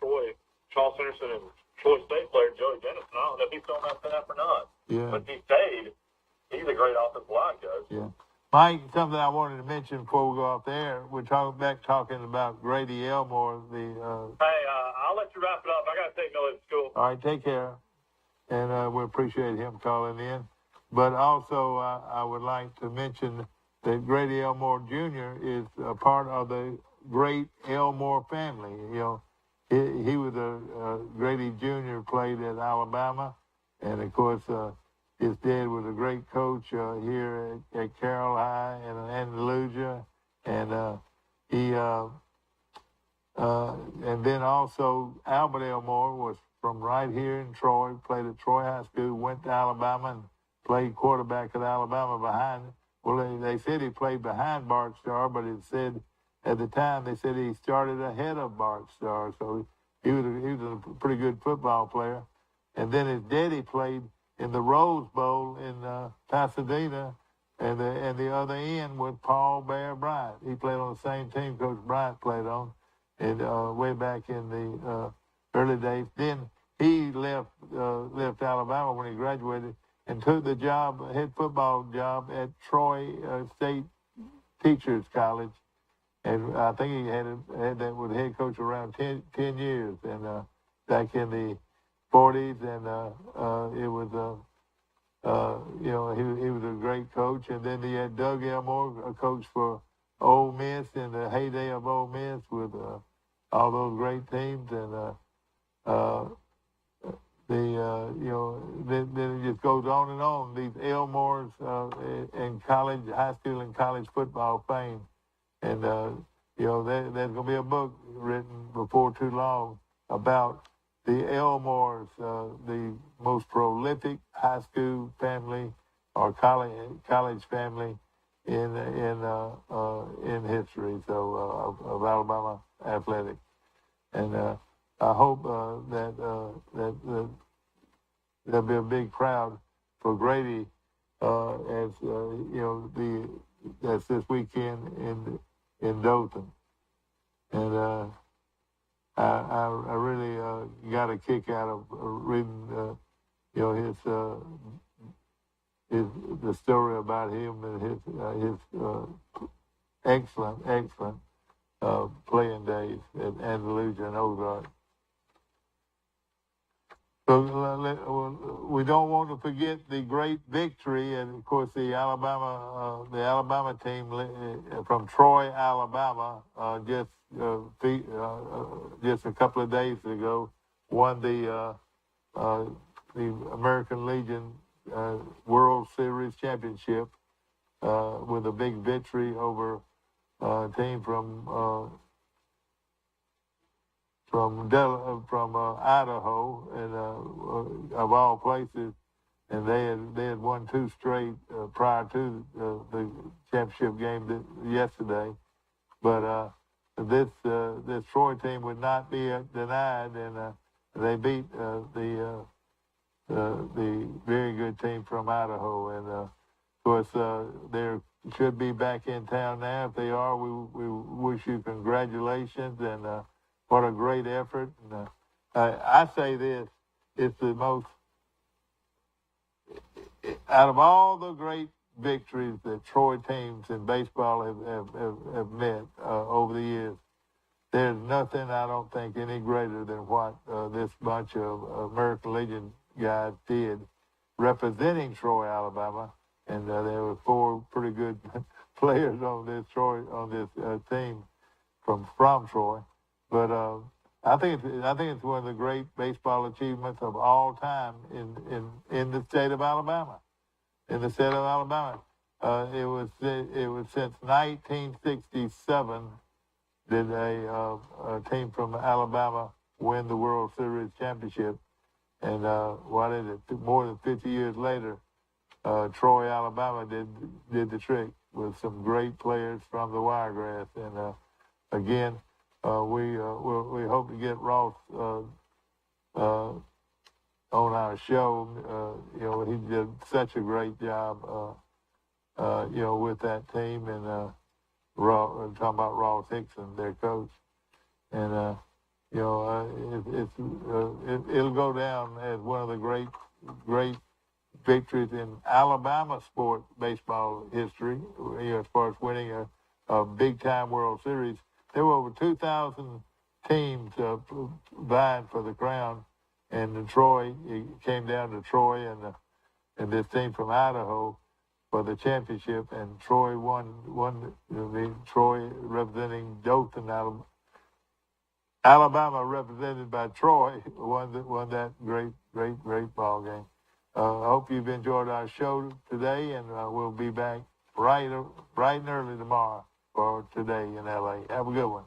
Charles Henderson and Troy State player Joey Dennison. I don't know if he's still on that staff or not. Yeah. But he stayed. He's a great offensive line coach. Yeah. Mike, something I wanted to mention before we go off the air. We're talking about Grady Elmore. Hey, I'll let you wrap it up. I got to take Millie to school. All right, take care. And we appreciate him calling in. But also, I would like to mention that Grady Elmore Jr. is a part of the great Elmore family. He was Grady Jr. played at Alabama, and of course, his dad was a great coach here at Carroll High in Andalusia, and and then also Albert Elmore was from right here in Troy, played at Troy High School, went to Alabama and played quarterback at Alabama behind. Well, they said he played behind Bart Starr, but it said at the time they said he started ahead of Bart Starr, so he was a pretty good football player. And then his daddy played in the Rose Bowl in Pasadena and the other end was Paul Bear Bryant. He played on the same team Coach Bryant played on, and way back in the early days. Then he left Alabama when he graduated and took the head football job at Troy State Teachers College, and I think he had that with head coach around 10 years, and back in the 40s, and it was he was a great coach. And then he had Doug Elmore, a coach for Ole Miss in the heyday of Ole Miss with all those great teams, and then it just goes on and on. These Elmores in college, high school and college football fame, and there's going to be a book written before too long about the Elmores, the most prolific high school family or college family in history. So of Alabama athletics, and I hope that there'll be a big crowd for Grady that's this weekend in Dothan, and I really got a kick out of reading the story about him and his excellent playing days at Andalusia and Ozark. So we don't want to forget the great victory, and of course the Alabama team from Troy, Alabama, just a couple of days ago, won the American Legion World Series championship with a big victory over a team from Idaho, and of all places, and they had won 2 straight prior to the championship game yesterday. But this Troy team would not be denied, and they beat the very good team from Idaho. And of course, they should be back in town now. If they are, we wish you congratulations, and what a great effort. And I say this, it's the most, out of all the great victories that Troy teams in baseball have met over the years, there's nothing, I don't think, any greater than what this bunch of American Legion guys did representing Troy, Alabama. And there were 4 pretty good players on this team from Troy. But I think it's one of the great baseball achievements of all time in the state of Alabama. In the state of Alabama, it was since 1967 did a team from Alabama win the World Series championship, and what is it? More than 50 years later, Troy, Alabama did the trick with some great players from the Wiregrass, and again. We hope to get Ross on our show. He did such a great job, with that team, and talking about Ross Hickson, their coach, and it'll go down as one of the great victories in Alabama sport baseball history. As far as winning a big time World Series. There were over 2,000 teams vying for the crown, and it came down to Troy and this team from Idaho for the championship, and Troy won. Troy representing Dothan, Alabama represented by Troy, won that great ball game. I hope you've enjoyed our show today, and we'll be back bright and early tomorrow for Today in LA. Have a good one.